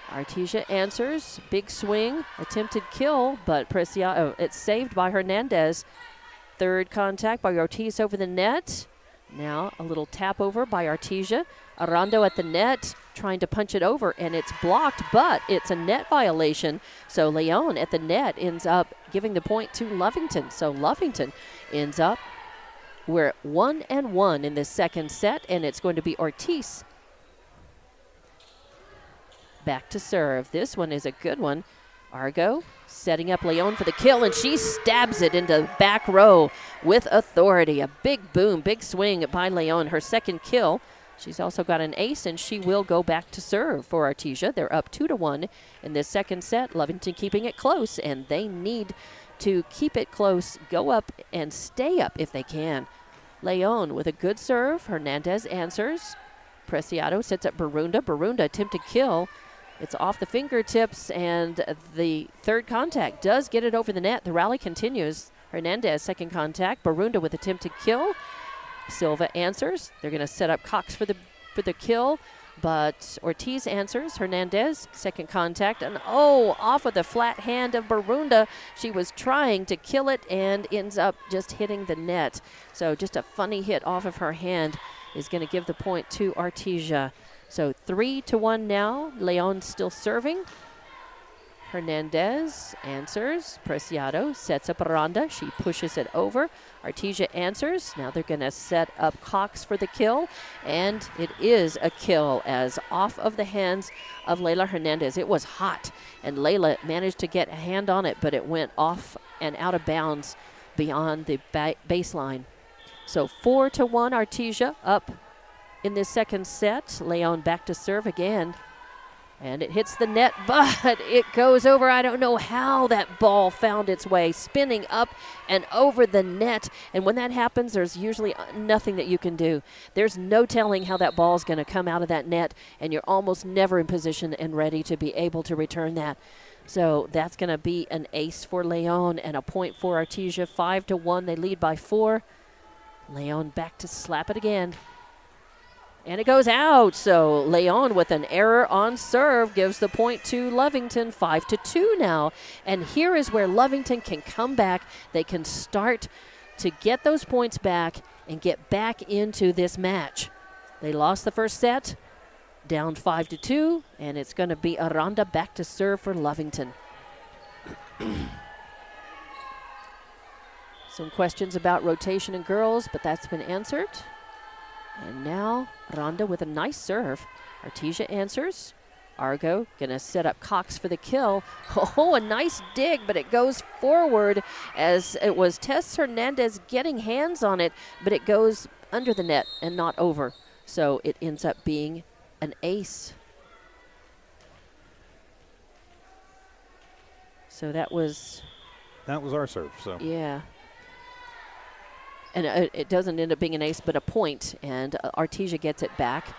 [SPEAKER 1] Artesia answers. Big swing. Attempted kill, but it's saved by Hernandez. Third contact by Ortiz over the net. Now a little tap over by Artesia. Arando at the net, trying to punch it over, and it's blocked, but it's a net violation. So Leon at the net ends up giving the point to Lovington. So Lovington ends up, we're at 1-1 in this second set, and it's going to be Ortiz back to serve. This one is a good one. Argo setting up Leon for the kill, and she stabs it into back row with authority. A big boom, big swing by Leon, her second kill. She's also got an ace, and she will go back to serve for Artesia. They're up 2-1 in this second set. Lovington keeping it close, and they need to keep it close, go up, and stay up if they can. Leon with a good serve. Hernandez answers. Preciado sets up Barunda. Barunda attempted kill. It's off the fingertips, and the third contact does get it over the net. The rally continues. Hernandez, second contact. Barunda with attempted kill. Silva answers. They're going to set up Cox for the kill, but Ortiz answers. Hernandez, second contact, and off of the flat hand of Barunda. She was trying to kill it and ends up just hitting the net. So just a funny hit off of her hand is going to give the point to Artesia. So 3-1 now. Leon still serving. Hernandez answers. Preciado sets up Aranda. She pushes it over. Artesia answers. Now they're going to set up Cox for the kill, and it is a kill as off of the hands of Leila Hernandez. It was hot, and Leila managed to get a hand on it, but it went off and out of bounds beyond the baseline. So 4-1 Artesia up in this second set. Leon back to serve again. And it hits the net, but it goes over. I don't know how that ball found its way, spinning up and over the net. And when that happens, there's usually nothing that you can do. There's no telling how that ball's going to come out of that net, and you're almost never in position and ready to be able to return that. So that's going to be an ace for Leon and a point for Artesia. 5-1, they lead by 4. Leon back to slap it again. And it goes out. So Leon with an error on serve gives the point to Lovington. 5-2 now. And here is where Lovington can come back. They can start to get those points back and get back into this match. They lost the first set, down 5-2, and it's going to be Aranda back to serve for Lovington. Some questions about rotation and girls, but that's been answered. And now Aranda with a nice serve. Artesia answers. Argo going to set up Cox for the kill. Oh, a nice dig, but it goes forward as it was Tess Hernandez getting hands on it, but it goes under the net and not over. So it ends up being an ace. So that was
[SPEAKER 2] our serve. So
[SPEAKER 1] yeah. And it doesn't end up being an ace, but a point, and Artesia gets it back.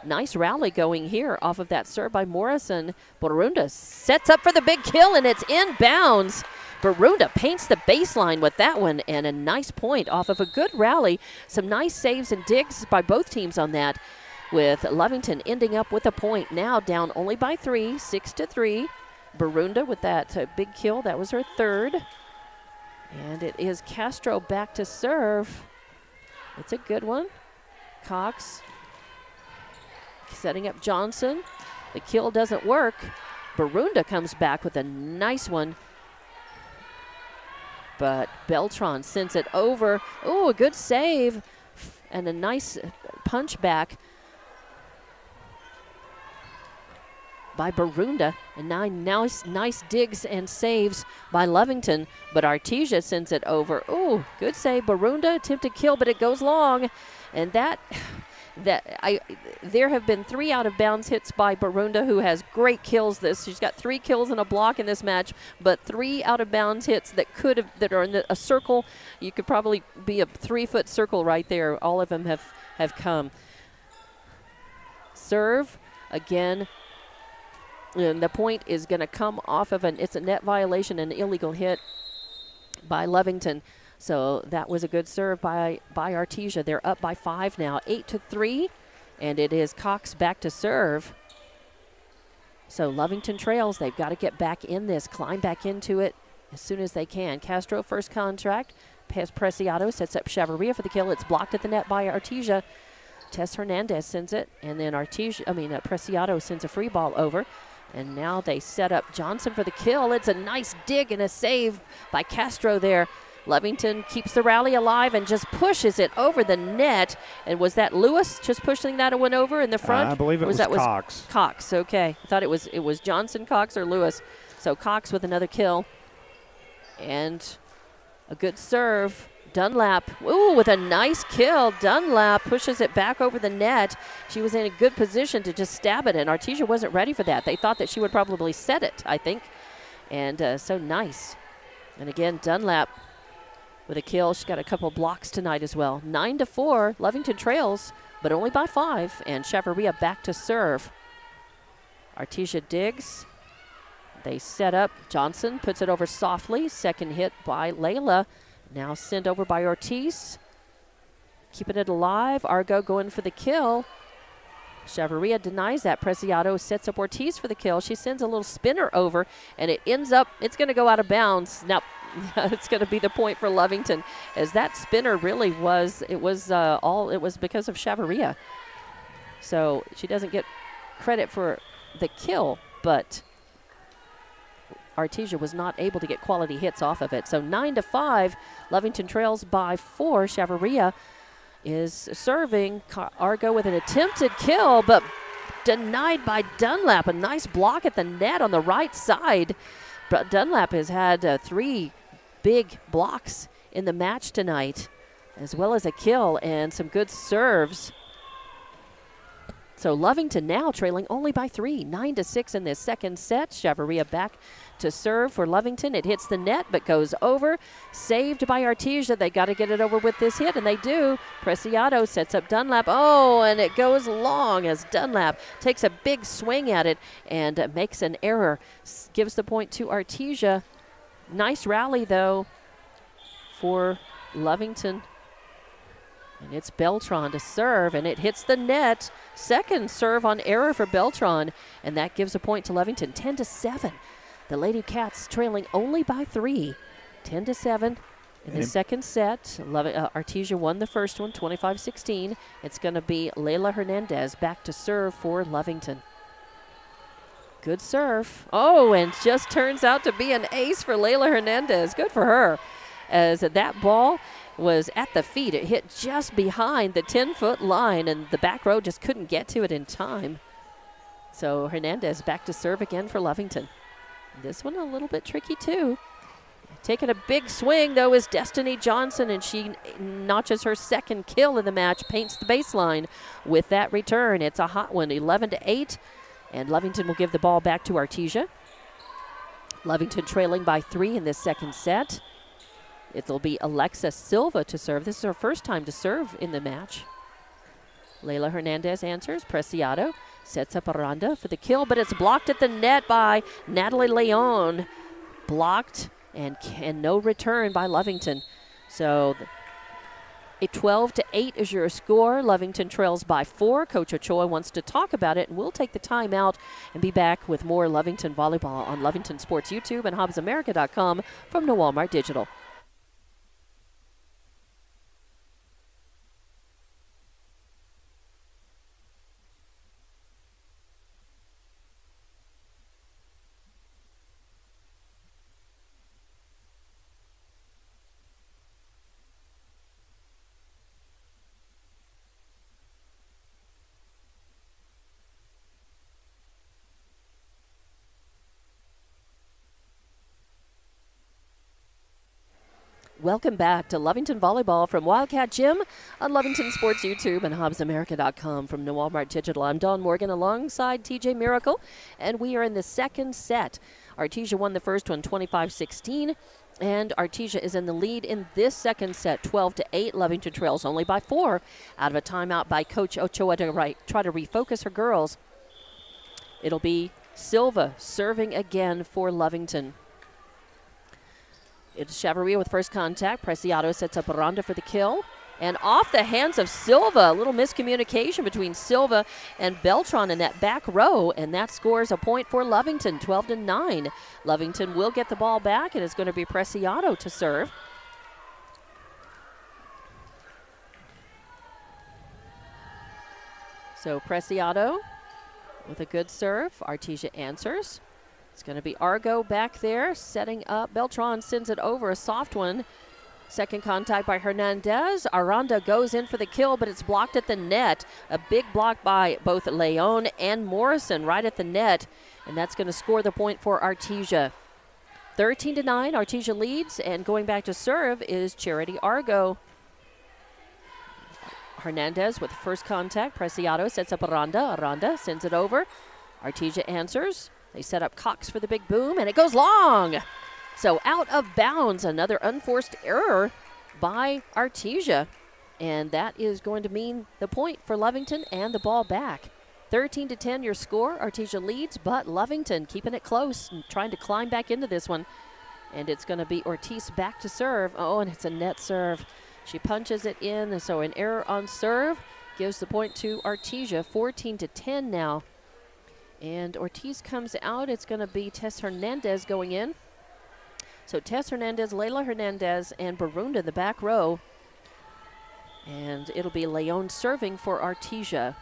[SPEAKER 1] Nice rally going here off of that serve by Morrison. Borunda sets up for the big kill, and it's inbounds. Borunda paints the baseline with that one, and a nice point off of a good rally. Some nice saves and digs by both teams on that, with Lovington ending up with a point. Now down only by 3, 6-3. Borunda with that big kill. That was her third. And it is Castro back to serve. It's a good one. Cox setting up Johnson. The kill doesn't work. Borunda comes back with a nice one. But Beltran sends it over. Oh, a good save. And a nice punch back by Borunda. And now nice digs and saves by Lovington. But Artesia sends it over. Oh, good save. Borunda attempted kill, but it goes long. And there have been 3 out of bounds hits by Borunda, who has great kills. She's got 3 kills and a block in this match, but 3 out of bounds hits that are in a circle. You could probably be a 3-foot circle right there. All of them have come. Serve again. And the point is going to come off of it's a net violation, an illegal hit by Lovington. So that was a good serve by Artesia. They're up by 5 now, 8-3, and it is Cox back to serve. So Lovington trails. They've got to get back in this, climb back into it as soon as they can. Castro first contact. Preciado sets up Chavarria for the kill. It's blocked at the net by Artesia. Tess Hernandez sends it, and then Preciado sends a free ball over. And now they set up Johnson for the kill. It's a nice dig and a save by Castro there. Lovington keeps the rally alive and just pushes it over the net. And was that Lewis just pushing that one over in the front?
[SPEAKER 2] I believe it was Cox.
[SPEAKER 1] Cox, okay. I thought it was Johnson, Cox, or Lewis. So Cox with another kill. And a good serve. Dunlap, ooh, with a nice kill. Dunlap pushes it back over the net. She was in a good position to just stab it, and Artesia wasn't ready for that. They thought that she would probably set it, I think. And so nice. And again, Dunlap with a kill. She's got a couple blocks tonight as well. 9-4, Lovington trails, but only by 5. And Chavarria back to serve. Artesia digs. They set up. Johnson puts it over softly. Second hit by Layla. Now sent over by Ortiz. Keeping it alive. Argo going for the kill. Chavarria denies that. Preciado sets up Ortiz for the kill. She sends a little spinner over, and it ends up, it's going to go out of bounds. Now, it's going to be the point for Lovington, as that spinner really was, it was because of Chavarria. So she doesn't get credit for the kill, but Artesia was not able to get quality hits off of it. So 9-5, Lovington trails by 4. Chavarria is serving. Argo with an attempted kill, but denied by Dunlap. A nice block at the net on the right side. But Dunlap has had 3 big blocks in the match tonight, as well as a kill and some good serves. So Lovington now trailing only by 3, 9-6 in this second set. Chavarria back to serve for Lovington. It hits the net but goes over. Saved by Artesia. They got to get it over with this hit, and they do. Preciado sets up Dunlap. Oh, and it goes long as Dunlap takes a big swing at it and makes an error. Gives the point to Artesia. Nice rally, though, for Lovington. And it's Beltran to serve, and it hits the net. Second serve on error for Beltran, and that gives a point to Lovington, 10-7. The Lady Cats trailing only by 3, 10-7 in the second set. Artesia won the first one, 25-16. It's going to be Layla Hernandez back to serve for Lovington. Good serve. Oh, and just turns out to be an ace for Layla Hernandez. Good for her, as that ball was at the feet. It hit just behind the 10-foot line, and the back row just couldn't get to it in time. So Hernandez back to serve again for Lovington. This one a little bit tricky too. Taking a big swing, though, is Destiny Johnson, and she notches her second kill in the match, paints the baseline with that return. It's a hot one, 11-8, and Lovington will give the ball back to Artesia. Lovington trailing by 3 in this second set. It'll be Alexa Silva to serve. This is her first time to serve in the match. Layla Hernandez answers. Preciado sets up Aranda for the kill, but it's blocked at the net by Natalie Leon. Blocked. And no return by Lovington. So a 12-8 is your score. Lovington trails by 4. Coach Ochoa wants to talk about it, and we'll take the time out and be back with more Lovington volleyball on Lovington Sports YouTube and HobbsAmerica.com from the Walmart Digital. Welcome back to Lovington Volleyball from Wildcat Gym on Lovington Sports YouTube and HobbsAmerica.com from the Walmart Digital. I'm Dawn Morgan alongside TJ Miracle, and we are in the second set. Artesia won the first one 25-16, and Artesia is in the lead in this second set, 12-8. Lovington trails only by 4 out of a timeout by Coach Ochoa to try to refocus her girls. It'll be Silva serving again for Lovington. It's Chavarria with first contact. Preciado sets up Aranda for the kill. And off the hands of Silva, a little miscommunication between Silva and Beltran in that back row, and that scores a point for Lovington, 12-9. Lovington will get the ball back, and it's going to be Preciado to serve. So Preciado with a good serve. Artesia answers. It's going to be Argo back there, setting up. Beltran sends it over, a soft one. Second contact by Hernandez. Aranda goes in for the kill, but it's blocked at the net. A big block by both Leon and Morrison right at the net, and that's going to score the point for Artesia. 13-9, Artesia leads, and going back to serve is Charity Argo. Hernandez with first contact. Preciado sets up Aranda. Aranda sends it over. Artesia answers. They set up Cox for the big boom, and it goes long. So out of bounds, another unforced error by Artesia. And that is going to mean the point for Lovington and the ball back. 13-10 your score. Artesia leads, but Lovington keeping it close and trying to climb back into this one. And it's going to be Ortiz back to serve. Oh, and it's a net serve. She punches it in, so an error on serve gives the point to Artesia. 14-10 now. And Ortiz comes out. It's going to be Tess Hernandez going in. So Tess Hernandez, Layla Hernandez, and Barunda in the back row. And it'll be Leon serving for Artesia.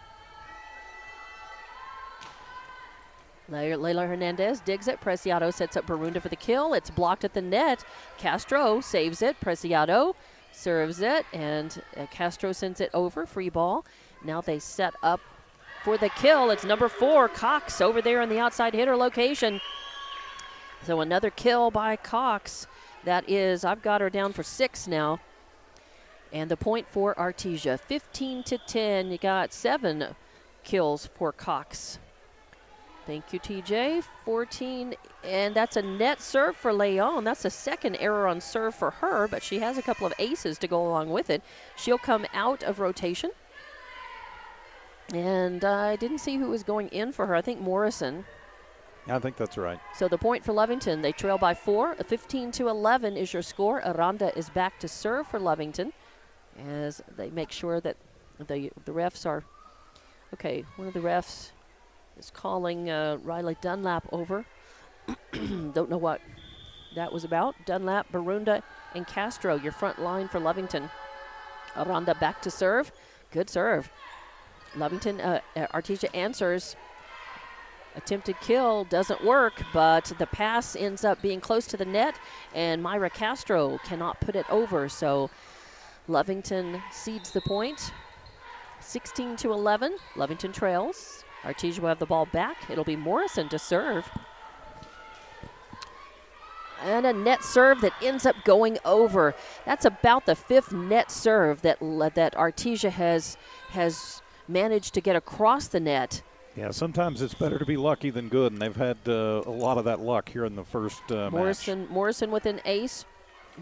[SPEAKER 1] Layla Hernandez digs it. Preciado sets up Barunda for the kill. It's blocked at the net. Castro saves it. Preciado serves it, and Castro sends it over. Free ball. Now they set up for the kill. It's number 4, Cox, over there in the outside hitter location. So another kill by Cox. That is, I've got her down for 6 now. And the point for Artesia, 15-10. You got 7 kills for Cox. Thank you, TJ. 14, and that's a net serve for Leon. That's the second error on serve for her, but she has a couple of aces to go along with it. She'll come out of rotation. And I didn't see who was going in for her. I think Morrison.
[SPEAKER 2] I think that's right.
[SPEAKER 1] So the point for Lovington. They trail by 4. 15-11 is your score. Aranda is back to serve for Lovington as they make sure that the refs are okay. One of the refs is calling Riley Dunlap over. Don't know what that was about. Dunlap, Barunda, and Castro, your front line for Lovington. Aranda back to serve. Good serve. Lovington, Artesia answers. Attempted kill doesn't work, but the pass ends up being close to the net, and Myra Castro cannot put it over. So Lovington cedes the point. 16-11. Lovington trails. Artesia will have the ball back. It'll be Morrison to serve. And a net serve that ends up going over. That's about the 5th net serve that Artesia has managed to get across the net.
[SPEAKER 2] Yeah, sometimes it's better to be lucky than good, and they've had a lot of that luck here in the first match.
[SPEAKER 1] Morrison with an ace.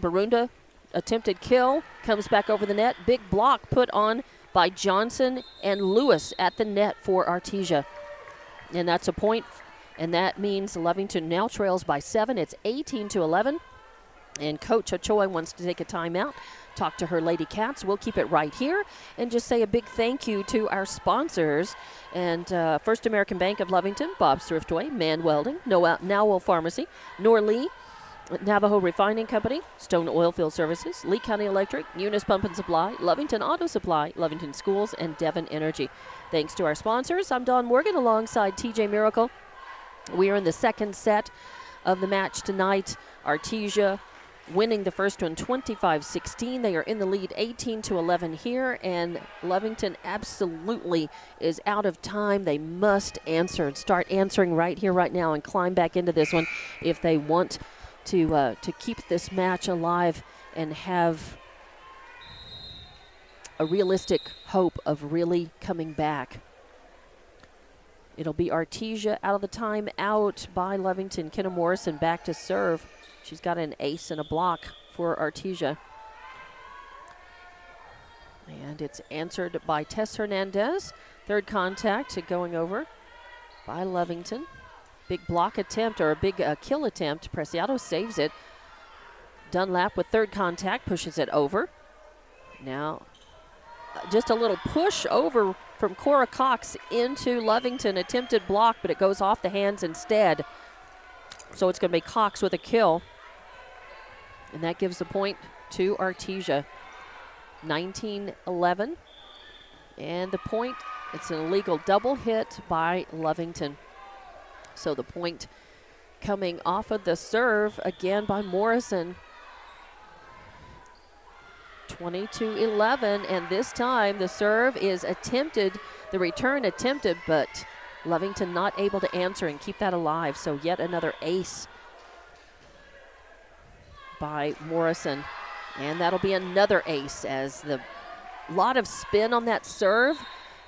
[SPEAKER 1] Barunda, attempted kill, comes back over the net. Big block put on by Johnson and Lewis at the net for Artesia. And that's a point, and that means Lovington now trails by 7. It's 18-11, and Coach Ochoa wants to take a timeout, talk to her Lady Cats. We'll keep it right here and just say a big thank you to our sponsors. And First American Bank of Lovington, Bob's Thriftway, Man Welding, Nowell Pharmacy, Norlee, Navajo Refining Company, Stone Oilfield Services, Lee County Electric, Eunice Pump and Supply, Lovington Auto Supply, Lovington Schools, and Devon Energy. Thanks to our sponsors, I'm Dawn Morgan alongside TJ Miracle. We are in the second set of the match tonight. Artesia winning the first one 25-16. They are in the lead 18-11 here, and Lovington absolutely is out of time. They must answer and start answering right here, right now, and climb back into this one if they want to keep this match alive and have a realistic hope of really coming back. It'll be Artesia out of the time out by Lovington. Kenna Morrison back to serve. She's got an ace and a block for Artesia. And it's answered by Tess Hernandez. Third contact going over by Lovington. Big block attempt, or a big kill attempt. Preciado saves it. Dunlap with third contact pushes it over. Now just a little push over from Cora Cox into Lovington. Attempted block, but it goes off the hands instead. So it's going to be Cox with a kill. And that gives the point to Artesia. 19-11. And the point, it's an illegal double hit by Lovington. So the point coming off of the serve again by Morrison. 22-11, and this time the serve is attempted, the return attempted, but Lovington not able to answer and keep that alive. So yet another ace by Morrison. And that'll be another ace as the lot of spin on that serve,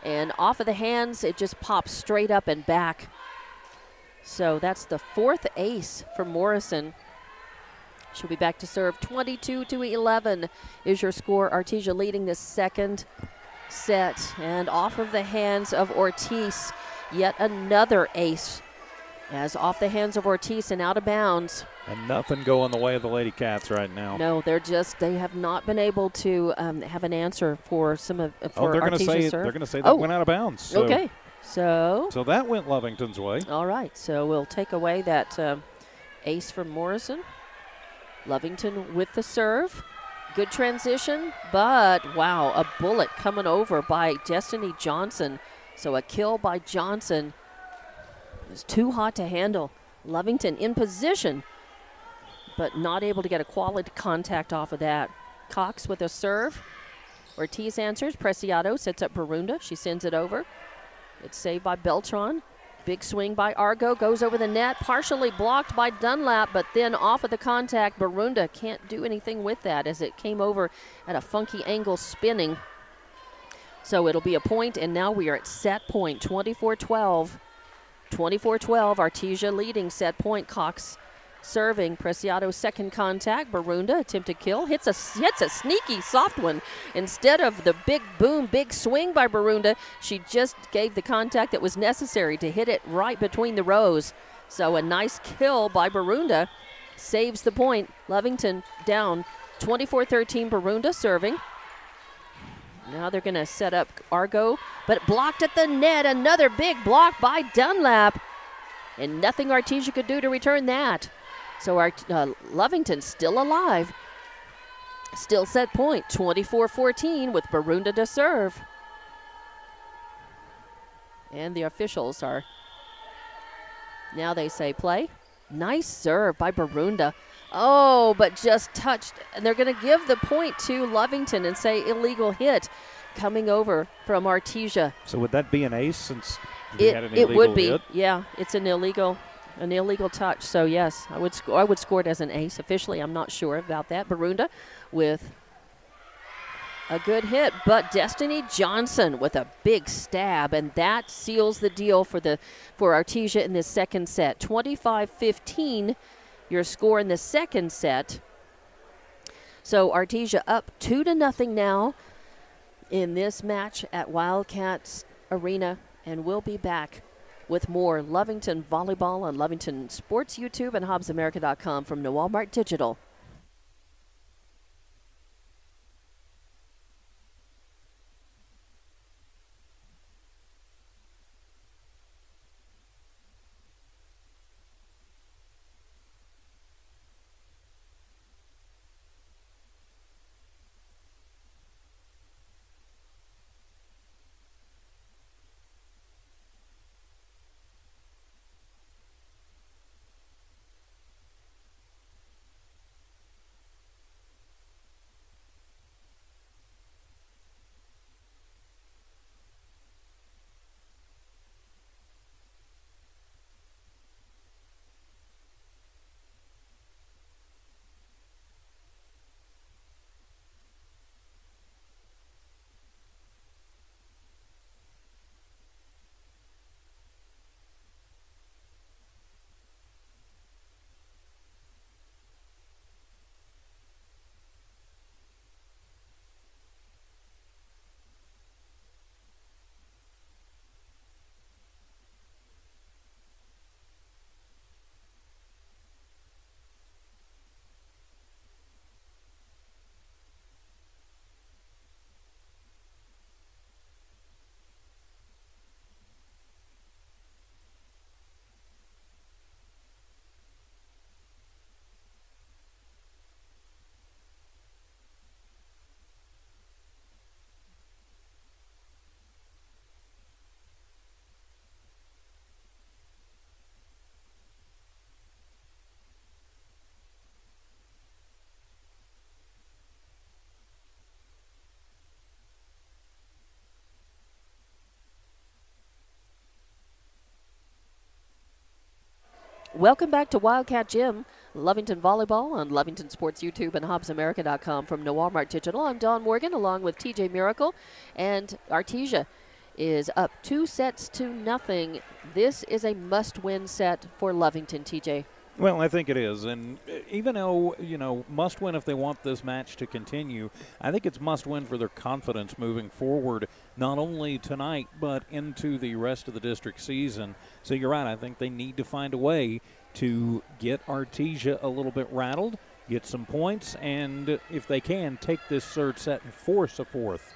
[SPEAKER 1] and off of the hands it just pops straight up and back. So that's the 4th ace for Morrison. She'll be back to serve. 22-11 is your score. Artesia leading this second set. And off of the hands of Ortiz, yet another ace. As off the hands of Ortiz and out of bounds.
[SPEAKER 2] And nothing going the way of the Lady Cats right now.
[SPEAKER 1] No, they have not been able to have an answer for some of Artesia's serve.
[SPEAKER 2] They're going to say that went out of bounds. So.
[SPEAKER 1] Okay. So
[SPEAKER 2] that went Lovington's way.
[SPEAKER 1] All right. So we'll take away that ace from Morrison. Lovington with the serve. Good transition, but wow, a bullet coming over by Destiny Johnson. So a kill by Johnson. It was too hot to handle. Lovington in position, but not able to get a quality contact off of that. Cox with a serve. Ortiz answers. Preciado sets up Barunda. She sends it over. It's saved by Beltran. Big swing by Argo, goes over the net, partially blocked by Dunlap, but then off of the contact, Barunda can't do anything with that as it came over at a funky angle spinning. So it'll be a point, and now we are at set point, 24-12. 24-12, Artesia leading set point. Cox serving. Preciado's second contact. Barunda, attempted kill, hits a sneaky soft one. Instead of the big boom, big swing by Barunda, she just gave the contact that was necessary to hit it right between the rows. So a nice kill by Barunda saves the point. Lovington down 24-13. Barunda serving. Now they're going to set up Argo, but blocked at the net. Another big block by Dunlap. And nothing Artesia could do to return that. So our Lovington still alive. Still set point, 24-14 with Barunda to serve. And the officials are, now they say play. Nice serve by Barunda. Oh, but just touched. And they're going to give the point to Lovington and say illegal hit coming over from Artesia.
[SPEAKER 2] So would that be an ace since He had an
[SPEAKER 1] It would
[SPEAKER 2] illegal
[SPEAKER 1] be.
[SPEAKER 2] hit.
[SPEAKER 1] Yeah, it's an illegal touch. So yes, I would score it as an ace. Officially, I'm not sure about that. Barunda with a good hit, but Destiny Johnson with a big stab, and that seals the deal for Artesia in this second set. 25-15, your score in the second set. So Artesia up 2-0 now in this match at Wildcats Arena, and we'll be back with more Lovington Volleyball on Lovington Sports YouTube and HobbsAmerica.com from the Walmart Digital. Welcome back to Wildcat Gym, Lovington Volleyball on Lovington Sports YouTube and HobbsAmerica.com from the Walmart Digital. I'm Dawn Morgan along with TJ Miracle, and Artesia is up 2-0. This is a must-win set for Lovington, TJ.
[SPEAKER 2] Well, I think it is. And even though, must win if they want this match to continue, I think it's must win for their confidence moving forward, not only tonight, but into the rest of the district season. So you're right. I think they need to find a way to get Artesia a little bit rattled, get some points, and if they can, take this third set and force a fourth.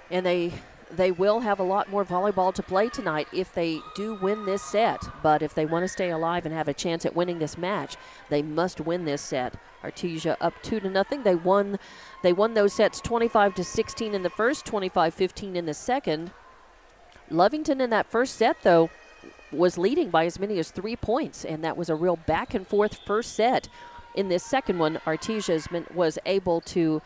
[SPEAKER 1] And they will have a lot more volleyball to play tonight if they do win this set. But if they want to stay alive and have a chance at winning this match, they must win this set. Artesia up 2-0. They won those sets 25-16 in the first, 25-15 in the second. Lovington in that first set, though, was leading by as many as 3 points, and that was a real back and forth first set. In this second one, Artesia was able to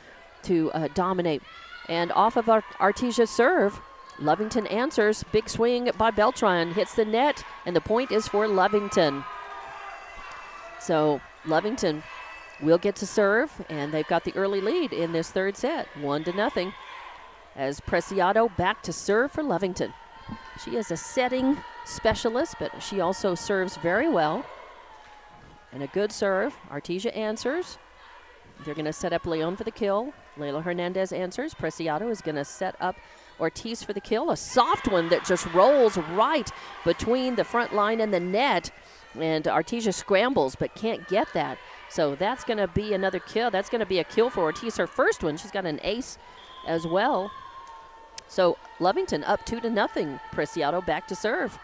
[SPEAKER 1] dominate. And off of Artesia's serve, Lovington answers. Big swing by Beltran, hits the net, and the point is for Lovington. So Lovington will get to serve, and they've got the early lead in this third set, 1-0. As Preciado back to serve for Lovington. She is a setting specialist, but she also serves very well. And a good serve. Artesia answers. They're going to set up Leon for the kill. Layla Hernandez answers. Preciado is going to set up Ortiz for the kill. A soft one that just rolls right between the front line and the net. And Artesia scrambles but can't get that. So that's going to be another kill. That's going to be a kill for Ortiz. Her first one. She's got an ace as well. So Lovington up 2-0. Preciado back to serve.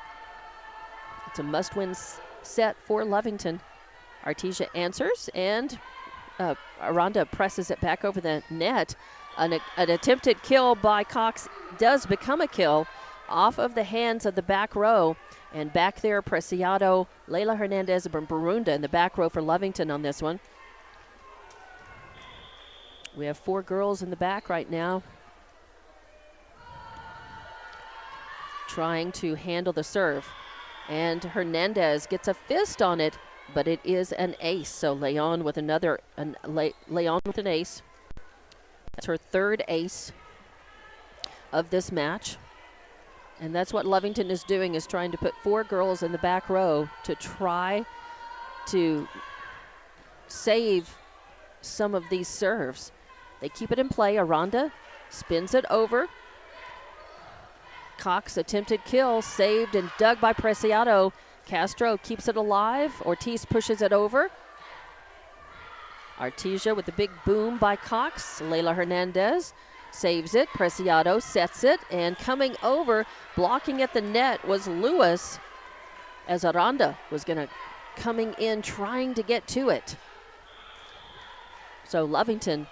[SPEAKER 1] It's a must-win set for Lovington. Artesia answers, and Aranda presses it back over the net. An attempted kill by Cox does become a kill off of the hands of the back row. And back there, Preciado, Layla Hernandez, and Barunda in the back row for Lovington on this one. We have 4 girls in the back right now. trying to handle the serve. And Hernandez gets a fist on it, but it is an ace. So Leon with Leon with an ace. That's her third ace of this match. And that's what Lovington is doing, is trying to put 4 girls in the back row to try to save some of these serves. They keep it in play. Aranda spins it over. Cox attempted kill, saved and dug by Preciado. Castro keeps it alive. Ortiz pushes it over. Artesia with the big boom by Cox. Leila Hernandez saves it. Preciado sets it, and coming over, blocking at the net was Lewis, as Aranda was coming in trying to get to it. So Lovington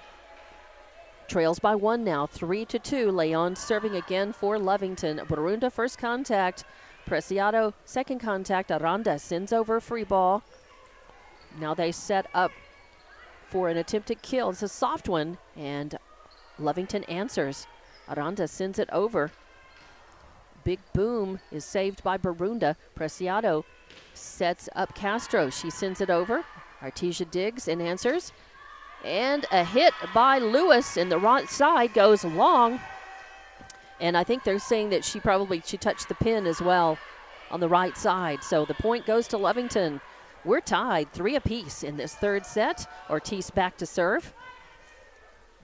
[SPEAKER 1] trails by 1 now, 3-2. Leon serving again for Lovington. Barunda first contact. Preciado second contact. Aranda sends over free ball. Now they set up for an attempted kill. It's a soft one, and Lovington answers. Aranda sends it over. Big boom is saved by Barunda. Preciado sets up Castro. She sends it over. Artesia digs and answers. And a hit by Lewis in the right side goes long. And I think they're saying that she touched the pin as well on the right side. So the point goes to Lovington. We're tied 3 apiece in this third set. Ortiz back to serve.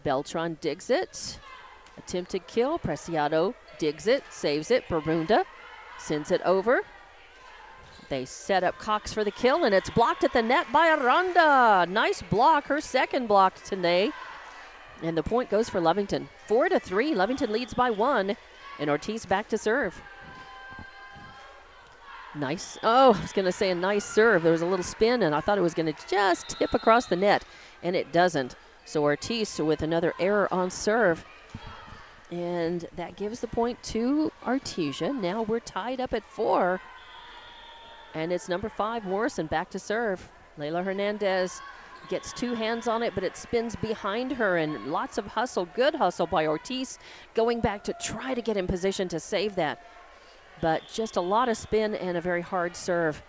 [SPEAKER 1] Beltran digs it. Attempted kill. Preciado digs it, saves it. Barunda sends it over. They set up Cox for the kill, and it's blocked at the net by Aranda. Nice block, her second block today. And the point goes for Lovington. 4-3, Lovington leads by 1, and Ortiz back to serve. Nice, I was gonna say a nice serve. There was a little spin, and I thought it was gonna just tip across the net, and it doesn't. So Ortiz with another error on serve. And that gives the point to Artesia. Now we're tied up at 4. And it's number 5, Morrison, back to serve. Leila Hernandez gets 2 hands on it, but it spins behind her, and lots of hustle, good hustle by Ortiz, going back to try to get in position to save that. But just a lot of spin and a very hard serve.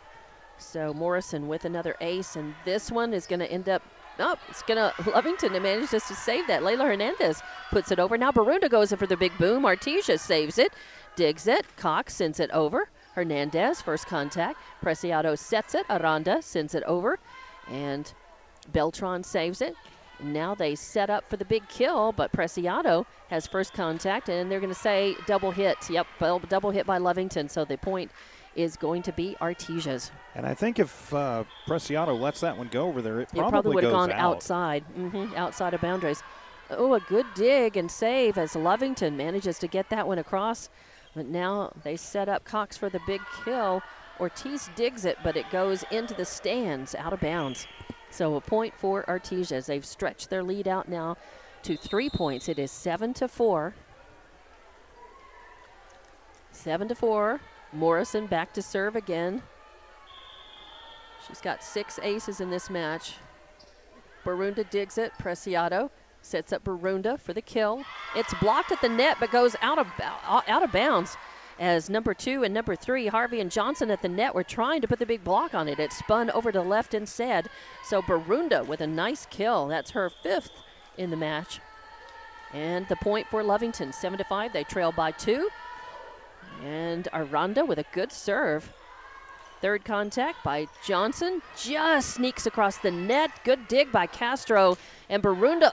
[SPEAKER 1] So Morrison with another ace, and this one is going to end up, Lovington manages to save that. Leila Hernandez puts it over. Now Barunda goes in for the big boom. Artesia saves it, digs it. Cox sends it over. Hernandez, first contact. Preciado sets it. Aranda sends it over. And Beltran saves it. Now they set up for the big kill, but Preciado has first contact, and they're going to say double hit. Yep, double hit by Lovington. So the point is going to be Artesia's.
[SPEAKER 2] And I think if Preciado lets that one go over there, it probably
[SPEAKER 1] would have
[SPEAKER 2] goes
[SPEAKER 1] gone outside, outside of boundaries. Oh, a good dig and save as Lovington manages to get that one across. But now they set up Cox for the big kill. Ortiz digs it, but it goes into the stands, out of bounds. So a point for Artesia as they've stretched their lead out now to 3 points. It is 7-4. 7-4. Morrison back to serve again. She's got 6 aces in this match. Barunda digs it. Preciado sets up Barunda for the kill. It's blocked at the net, but goes out of bounds as number 2 and number 3, Harvey and Johnson at the net, were trying to put the big block on it. It spun over to the left instead. So Barunda with a nice kill. That's her 5th in the match. And the point for Lovington, 7-5. They trail by 2. And Aranda with a good serve. Third contact by Johnson. Just sneaks across the net. Good dig by Castro. And Barunda,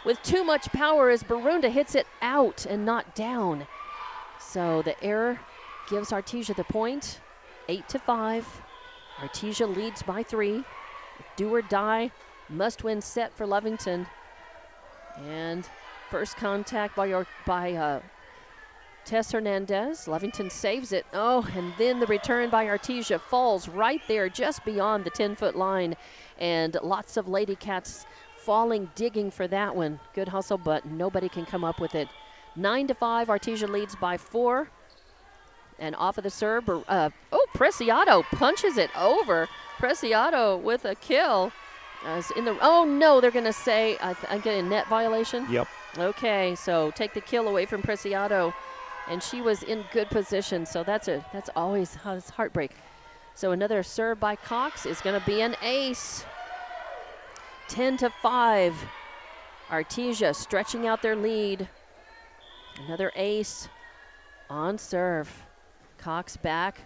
[SPEAKER 1] with too much power as Barunda hits it out and not down. So the error gives Artesia the point. 8-5. Artesia leads by 3. Do or die. Must-win set for Lovington. And first contact by Tess Hernandez. Lovington saves it. And then the return by Artesia falls right there just beyond the 10-foot line. And lots of Lady Cats falling, digging for that one. Good hustle, but nobody can come up with it. 9-5, Artesia leads by 4. And off of the serve, Preciado punches it over. Preciado with a kill. They're going to say, I'm getting a net violation?
[SPEAKER 2] Yep.
[SPEAKER 1] Okay, so take the kill away from Preciado. and she was in good position. So that's always it's heartbreak. So another serve by Cox is going to be an ace. 10-5. Artesia stretching out their lead. Another ace on serve. Cox back,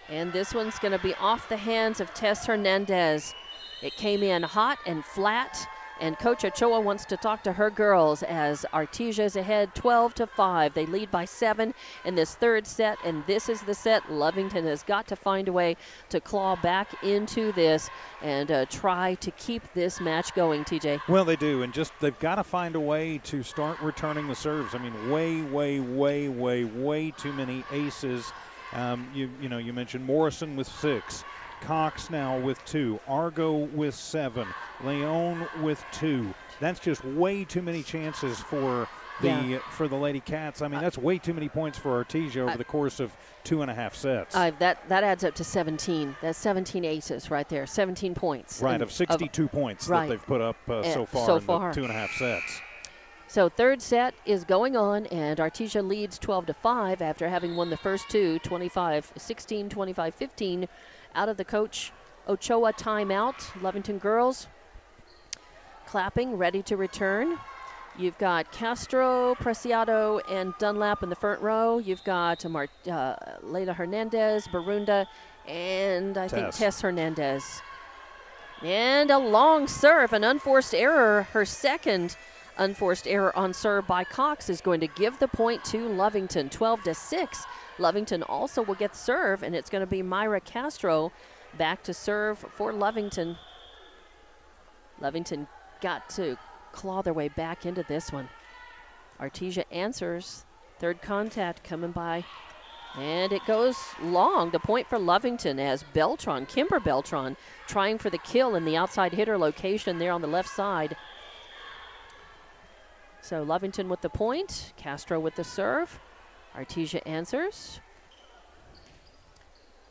[SPEAKER 1] and this one's going to be off the hands of Tess Hernandez. It came in hot and flat, and Coach Ochoa wants to talk to her girls as Artesia is ahead 12-5. They lead by 7 in this third set, and this is the set Lovington has got to find a way to claw back into this and try to keep this match going, TJ.
[SPEAKER 2] Well, they do, and they've got to find a way to start returning the serves. I mean, way too many aces. You mentioned Morrison with 6. Cox now with 2, Argo with 7, Leon with 2. That's just way too many chances for the Lady Cats. I mean, that's way too many points for Artesia over the course of 2.5 sets.
[SPEAKER 1] That adds up to 17. That's 17 aces right there, 17 points.
[SPEAKER 2] Right, of 62 points that they've put up so far in the 2.5 sets.
[SPEAKER 1] So third set is going on, and Artesia leads 12-5 after having won the first two, 25-16, 25-15. Out of the Coach Ochoa timeout. Lovington girls clapping, ready to return. You've got Castro, Preciado, and Dunlap in the front row. You've got Leila Hernandez, Barunda, and I think Tess Hernandez. And a long serve, an unforced error. Her second unforced error on serve by Cox is going to give the point to Lovington, 12-6. Lovington also will get serve, and it's going to be Myra Castro back to serve for Lovington. Lovington got to claw their way back into this one. Artesia answers. Third contact coming by, and it goes long. The point for Lovington as Kimber Beltran, trying for the kill in the outside hitter location there on the left side. So Lovington with the point, Castro with the serve. Artesia answers.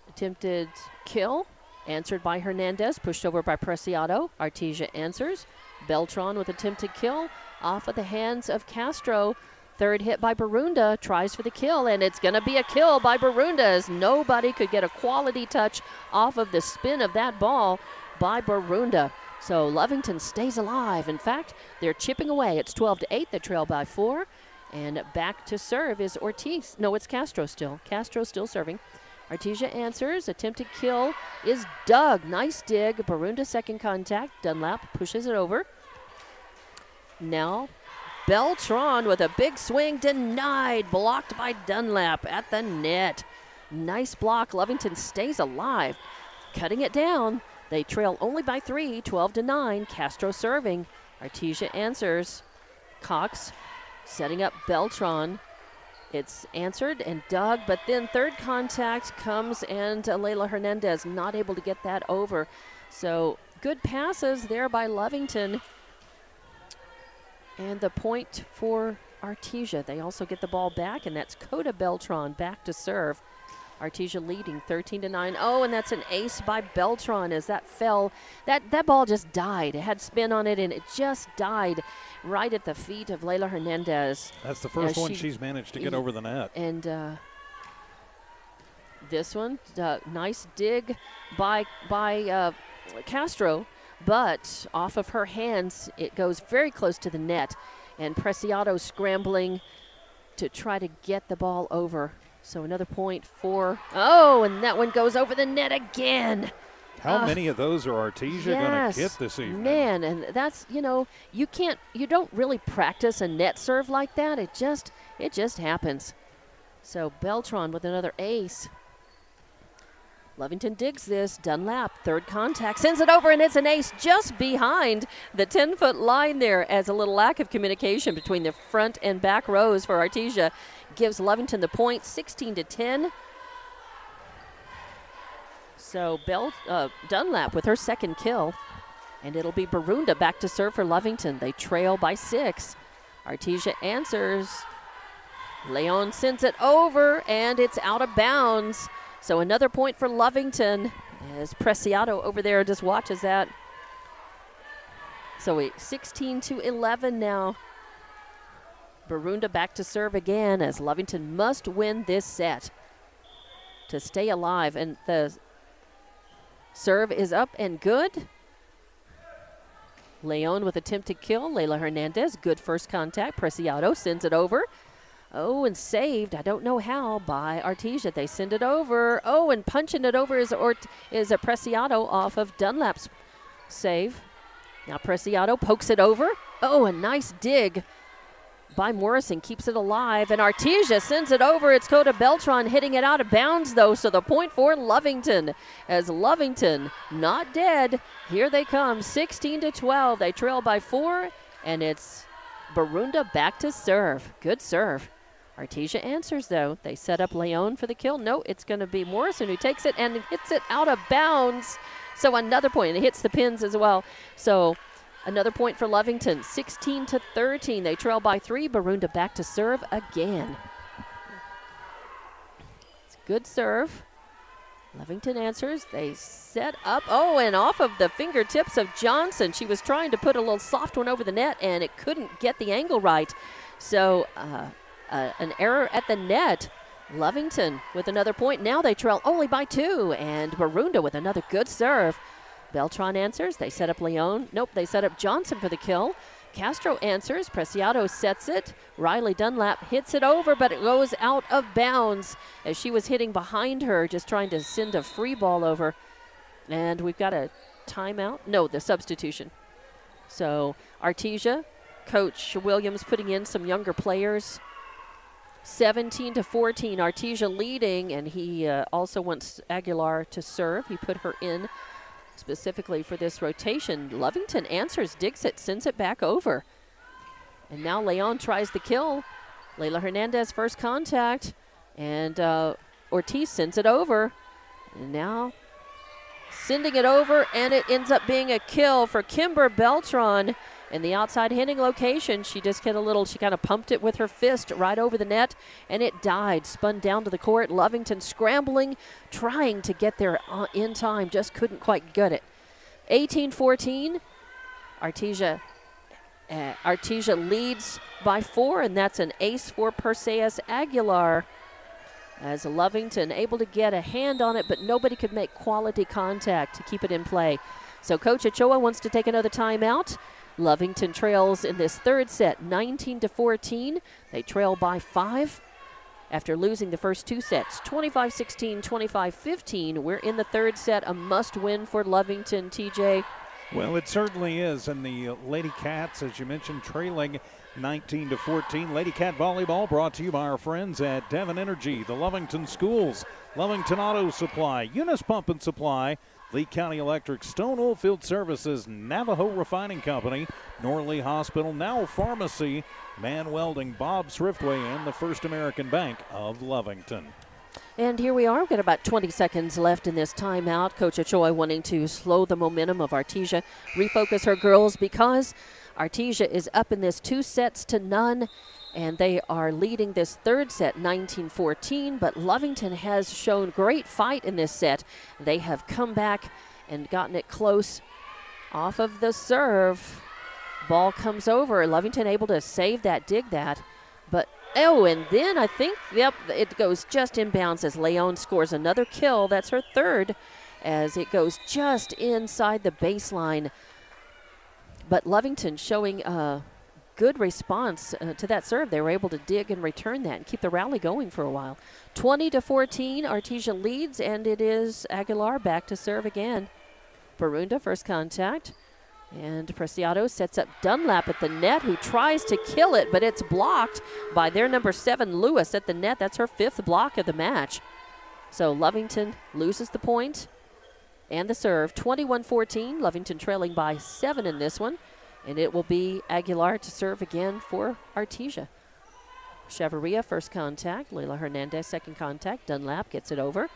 [SPEAKER 1] Attempted kill, answered by Hernandez, pushed over by Preciado. Artesia answers. Beltran with attempted kill, off of the hands of Castro. Third hit by Barunda, tries for the kill, and it's going to be a kill by Barunda as nobody could get a quality touch off of the spin of that ball by Barunda. So Lovington stays alive. In fact, they're chipping away. It's 12-8. They trail by 4. And back to serve is Ortiz. No, it's Castro still. Castro still serving. Artesia answers. Attempted kill is Doug. Nice dig. Barunda second contact. Dunlap pushes it over. Now Beltran with a big swing. Denied. Blocked by Dunlap at the net. Nice block. Lovington stays alive. Cutting it down. They trail only by 3, 12-9. Castro serving. Artesia answers. Cox setting up Beltran. It's answered and dug, but then third contact comes and Leila Hernandez not able to get that over. So good passes there by Lovington. And the point for Artesia. They also get the ball back, and that's Coda Beltran back to serve. Artesia leading 13-9. Oh, and that's an ace by Beltran as that fell. That ball just died. It had spin on it, and it just died right at the feet of Leila Hernandez.
[SPEAKER 2] That's the first one she's managed to get over the net.
[SPEAKER 1] And this one, nice dig by Castro, but off of her hands, it goes very close to the net. And Preciado scrambling to try to get the ball over. So another point for, and that one goes over the net again.
[SPEAKER 2] How many of those are Artesia going to get this evening?
[SPEAKER 1] Man, and that's, you don't really practice a net serve like that. It just happens. So Beltran with another ace. Lovington digs this. Dunlap, third contact, sends it over, and it's an ace just behind the 10-foot line there, as a little lack of communication between the front and back rows for Artesia gives Lovington the point, 16-10. So Dunlap with her second kill, and it'll be Barunda back to serve for Lovington. They trail by 6. Artesia answers. Leon sends it over, and it's out of bounds. So another point for Lovington as Preciado over there just watches that. So 16-11 now. Barunda back to serve again as Lovington must win this set to stay alive. And the serve is up and good. Leon with attempted kill. Layla Hernandez, good first contact. Preciado sends it over. Oh, and saved, I don't know how, by Artesia. They send it over. Oh, and punching it over is a Preciado off of Dunlap's save. Now Preciado pokes it over. Oh, a nice dig by Morrison, keeps it alive, and Artesia sends it over. It's Coda Beltran hitting it out of bounds, though, so the point for Lovington, as Lovington not dead. Here they come, 16-12. They trail by 4, and it's Barunda back to serve. Good serve. Artesia answers, though. They set up Leon for the kill. No, it's going to be Morrison who takes it and hits it out of bounds. So another point. It hits the pins as well. So another point for Lovington, 16-13. They trail by 3. Barunda back to serve again. It's a good serve. Lovington answers. They set up. Oh, and off of the fingertips of Johnson. She was trying to put a little soft one over the net, and it couldn't get the angle right. So an error at the net. Lovington with another point. Now they trail only by 2, and Barunda with another good serve. Beltran answers. They set up Leon. Nope, they set up Johnson for the kill. Castro answers. Preciado sets it. Riley Dunlap hits it over, but it goes out of bounds as she was hitting behind her, just trying to send a free ball over. And we've got a timeout. No, the substitution. So Artesia, Coach Williams putting in some younger players. 17-14, Artesia leading, and he also wants Aguilar to serve. He put her in specifically for this rotation. Lovington answers, digs it, sends it back over. And now Leon tries the kill. Layla Hernandez first contact, and Ortiz sends it over. And now sending it over, and it ends up being a kill for Kimber Beltran. In the outside hitting location, she just hit she kind of pumped it with her fist right over the net, and it died, spun down to the court. Lovington scrambling, trying to get there in time, just couldn't quite get it. 18-14, Artesia leads by 4, and that's an ace for Perseus Aguilar, as Lovington able to get a hand on it, but nobody could make quality contact to keep it in play. So Coach Ochoa wants to take another timeout. Lovington trails in this third set, 19-14. They trail by 5 after losing the first 2 sets, 25-16, 25-15. We're in the third set, a must-win for Lovington, TJ.
[SPEAKER 2] Well, it certainly is, and the Lady Cats, as you mentioned, trailing 19-14. Lady Cat Volleyball brought to you by our friends at Devon Energy, the Lovington Schools, Lovington Auto Supply, Eunice Pump and Supply, Lee County Electric, Stone Oilfield Services, Navajo Refining Company, Norley Hospital, Now Pharmacy, Man Welding, Bob Thriftway, and the First American Bank of Lovington.
[SPEAKER 1] And here we are. We've got about 20 seconds left in this timeout. Coach Ochoa wanting to slow the momentum of Artesia, refocus her girls, because Artesia is up in this 2-0, and they are leading this third set 19-14, but Lovington has shown great fight in this set. They have come back and gotten it close off of the serve. Ball comes over. Lovington able to save that, dig that. But, and then I think, it goes just inbounds as Leon scores another kill. That's her third, as it goes just inside the baseline. But Lovington showing good response to that serve. They were able to dig and return that and keep the rally going for a while. 20-14, Artesia leads, and it is Aguilar back to serve again. Barunda first contact, and Preciado sets up Dunlap at the net, who tries to kill it, but it's blocked by their number 7, Lewis, at the net. That's her 5th block of the match. So Lovington loses the point and the serve. 21-14, Lovington trailing by 7 in this one. And it will be Aguilar to serve again for Artesia. Chavarria first contact. Layla Hernandez second contact. Dunlap gets it over.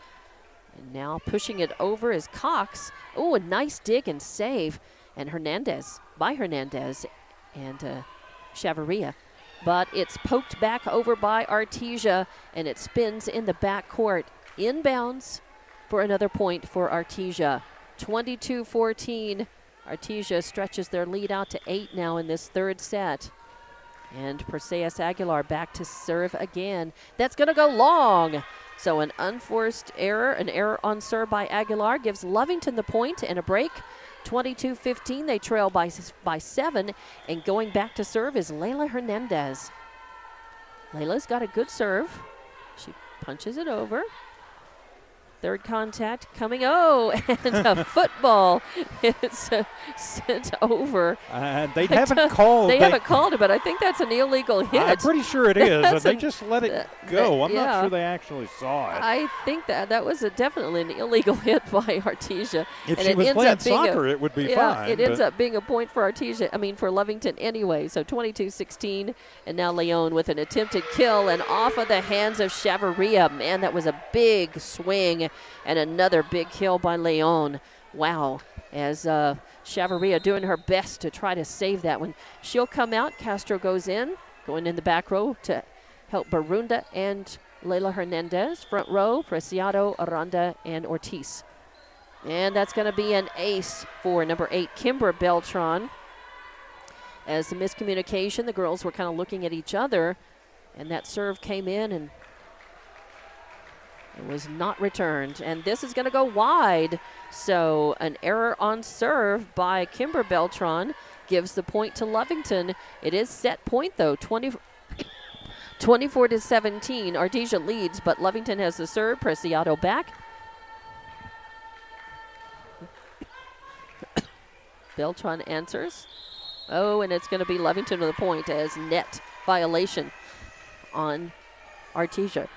[SPEAKER 1] And now pushing it over is Cox. Oh, a nice dig and save. And Hernandez and Chavarria. But it's poked back over by Artesia, and it spins in the back court. Inbounds for another point for Artesia. 22-14. Artesia stretches their lead out to 8 now in this third set. And Perseus Aguilar back to serve again. That's going to go long. So an unforced error, an error on serve by Aguilar gives Lovington the point and a break. 22-15, they trail by 7. And going back to serve is Layla Hernandez. Layla's got a good serve. She punches it over. Third contact coming. Oh, and a football is sent over.
[SPEAKER 2] They haven't called.
[SPEAKER 1] They haven't called it, but I think that's an illegal hit.
[SPEAKER 2] I'm pretty sure it is. They just let it go. I'm not sure they actually saw it.
[SPEAKER 1] I think that was definitely an illegal hit by Artesia.
[SPEAKER 2] If
[SPEAKER 1] and
[SPEAKER 2] she was playing soccer, it would be fine.
[SPEAKER 1] It ends up being a point for for Lovington anyway. So 22-16, and now Leon with an attempted kill and off of the hands of Chavarria. Man, that was a big swing. And another big kill by Leon. Wow. As Chavarria doing her best to try to save that one. She'll come out. Castro goes in. Going in the back row to help Barunda and Layla Hernandez. Front row, Preciado, Aranda, and Ortiz. And that's going to be an ace for number 8, Kimber Beltran. As the miscommunication, the girls were kind of looking at each other. And that serve came in and it was not returned, and this is going to go wide. So an error on serve by Kimber Beltran gives the point to Lovington. It is set point, though, 24-17. Artesia leads, but Lovington has the serve. Preciado back. Beltran answers. Oh, and it's going to be Lovington with a point as net violation on Artesia.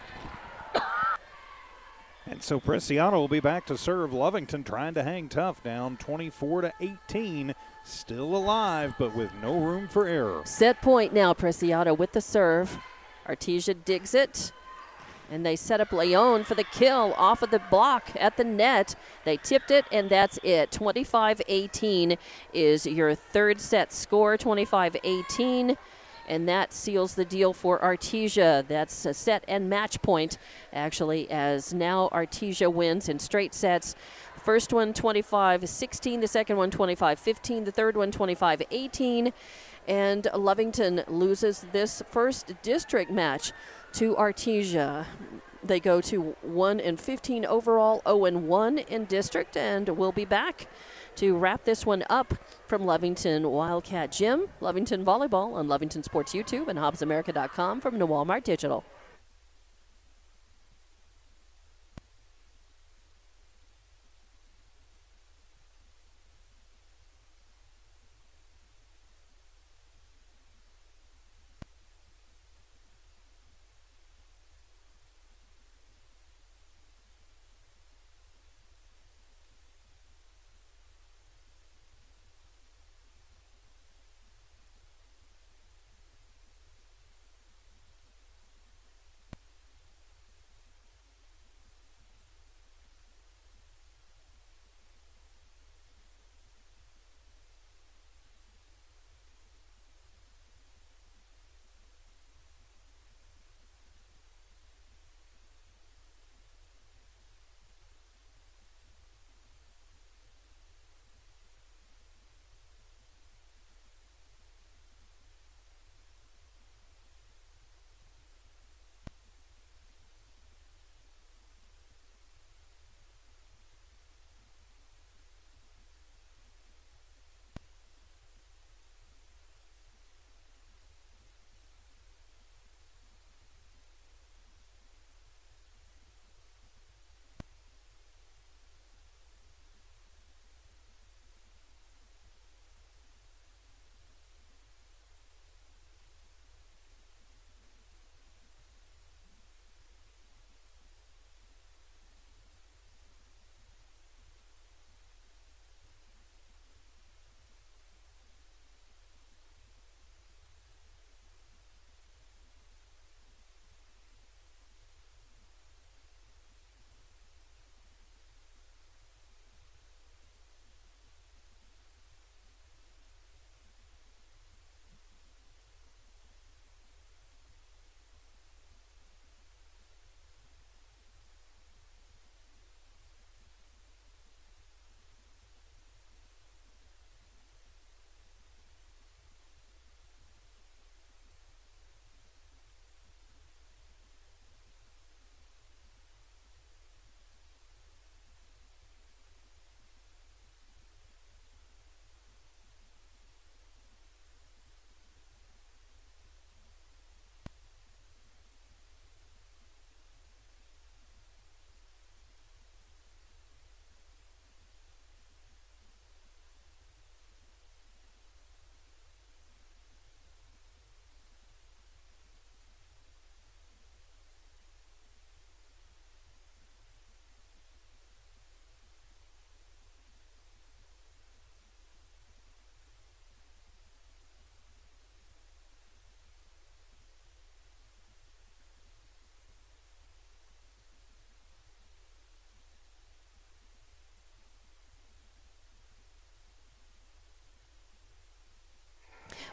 [SPEAKER 2] And so Preciado will be back to serve. Lovington trying to hang tough, down 24-18. Still alive, but with no room for error.
[SPEAKER 1] Set point now, Preciado with the serve. Artesia digs it. And they set up Leon for the kill off of the block at the net. They tipped it, and that's it. 25-18 is your third set score, 25-18. And that seals the deal for Artesia. That's a set and match point, actually, as now Artesia wins in straight sets. First one 25-16, the second one 25-15, the third one 25-18. And Lovington loses this first district match to Artesia. They go to 1-15 overall, 0-1 in district, and we'll be back to wrap this one up from Lovington Wildcat Gym, Lovington Volleyball on Lovington Sports YouTube and HobbsAmerica.com from the Walmart Digital.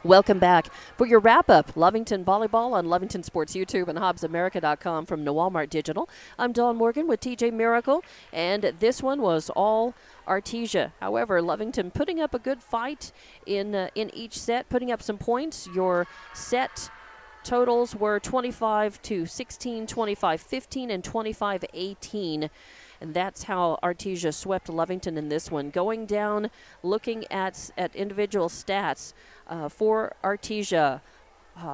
[SPEAKER 1] Welcome back. For your wrap-up, Lovington Volleyball on Lovington Sports YouTube and HobbsAmerica.com from Walmart Digital. I'm Dawn Morgan with TJ Miracle, and this one was all Artesia. However, Lovington putting up a good fight in each set, putting up some points. Your set totals were 25-16, 25-15, and 25-18. And that's how Artesia swept Lovington in this one. Going down, looking at individual stats for Artesia,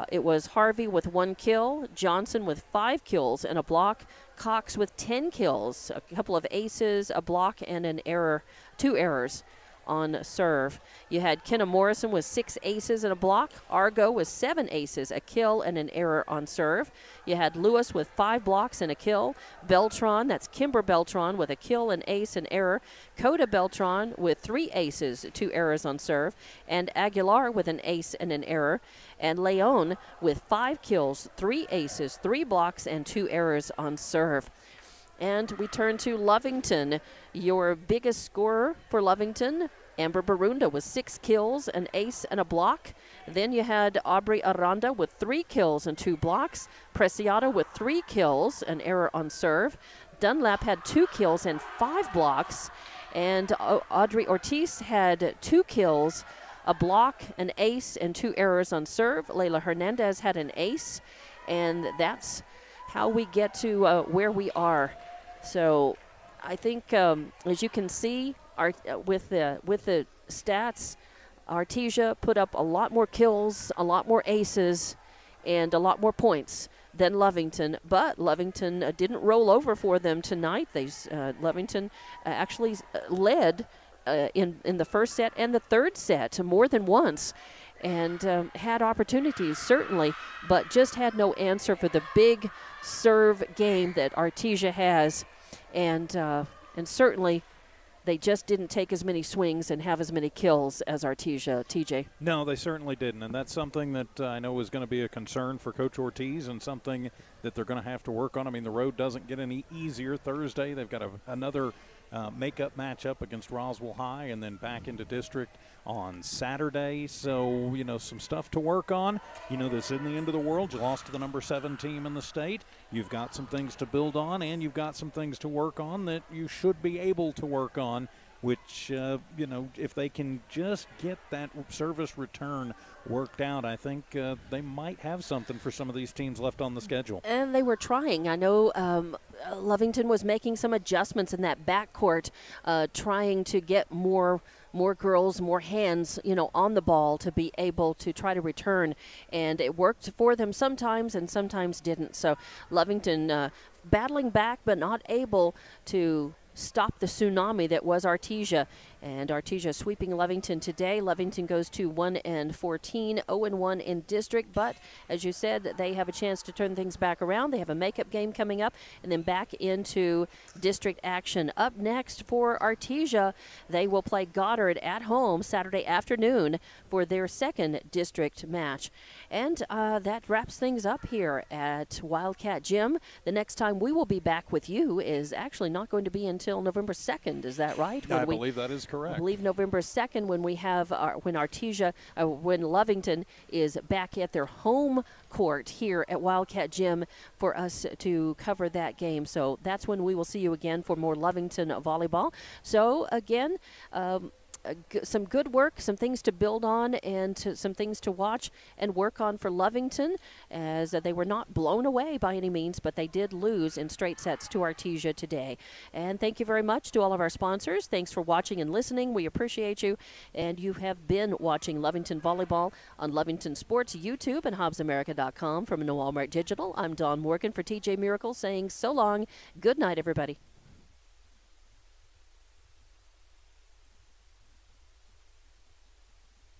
[SPEAKER 1] it was Harvey with 1 kill, Johnson with 5 kills and a block, Cox with 10 kills, a couple of aces, a block, and an error, 2 errors on serve. You had Kenna Morrison with 6 aces and a block. Argo with 7 aces, a kill, and an error on serve. You had Lewis with 5 blocks and a kill. Beltran, that's Kimber Beltran, with a kill, an ace, and error. Coda Beltran with 3 aces, 2 errors on serve. And Aguilar with an ace and an error. And Leon with 5 kills, 3 aces, 3 blocks, and 2 errors on serve. And we turn to Lovington. Your biggest scorer for Lovington, Amber Barunda, with 6 kills, an ace, and a block. Then you had Aubrey Aranda with 3 kills and 2 blocks. Preciado with 3 kills, an error on serve. Dunlap had 2 kills and 5 blocks. And Audrey Ortiz had 2 kills, a block, an ace, and 2 errors on serve. Layla Hernandez had an ace. And that's how we get to where we are. So I think, as you can see, with the stats, Artesia put up a lot more kills, a lot more aces, and a lot more points than Lovington. But Lovington didn't roll over for them tonight. Lovington actually led in the first set and the third set more than once. And had opportunities, certainly, but just had no answer for the big serve game that Artesia has. And certainly they just didn't take as many swings and have as many kills as Artesia. TJ?
[SPEAKER 2] No, they certainly didn't, and that's something that I know is going to be a concern for Coach Ortiz and something that they're going to have to work on. I mean, the road doesn't get any easier. Thursday they've got another makeup matchup against Roswell High, and then back into district on Saturday. So, some stuff to work on. This isn't the end of the world. You lost to the number 7 team in the state. You've got some things to build on, and you've got some things to work on that you should be able to work on, which, if they can just get that service return worked out, I think they might have something for some of these teams left on the schedule.
[SPEAKER 1] And they were trying. I know Lovington was making some adjustments in that backcourt, trying to get more girls, more hands, on the ball to be able to try to return. And it worked for them sometimes and sometimes didn't. So Lovington battling back but not able to stop the tsunami that was Artesia. And Artesia sweeping Lovington today. Lovington goes to 1-14, 0-1 in district. But as you said, they have a chance to turn things back around. They have a makeup game coming up and then back into district action. Up next for Artesia, they will play Goddard at home Saturday afternoon for their second district match. And that wraps things up here at Wildcat Gym. The next time we will be back with you is actually not going to be until November 2nd. Is that right?
[SPEAKER 2] I believe that is correct.
[SPEAKER 1] I believe November 2nd when we have when Lovington is back at their home court here at Wildcat Gym for us to cover that game. So that's when we will see you again for more Lovington volleyball. So again, some good work, some things to build on, and some things to watch and work on for Lovington, as they were not blown away by any means, but they did lose in straight sets to Artesia today. And thank you very much to all of our sponsors. Thanks for watching and listening. We appreciate you. And you have been watching Lovington Volleyball on Lovington Sports YouTube and HobbsAmerica.com from Walmart Digital. I'm Dawn Morgan for TJ Miracle saying so long. Good night, everybody.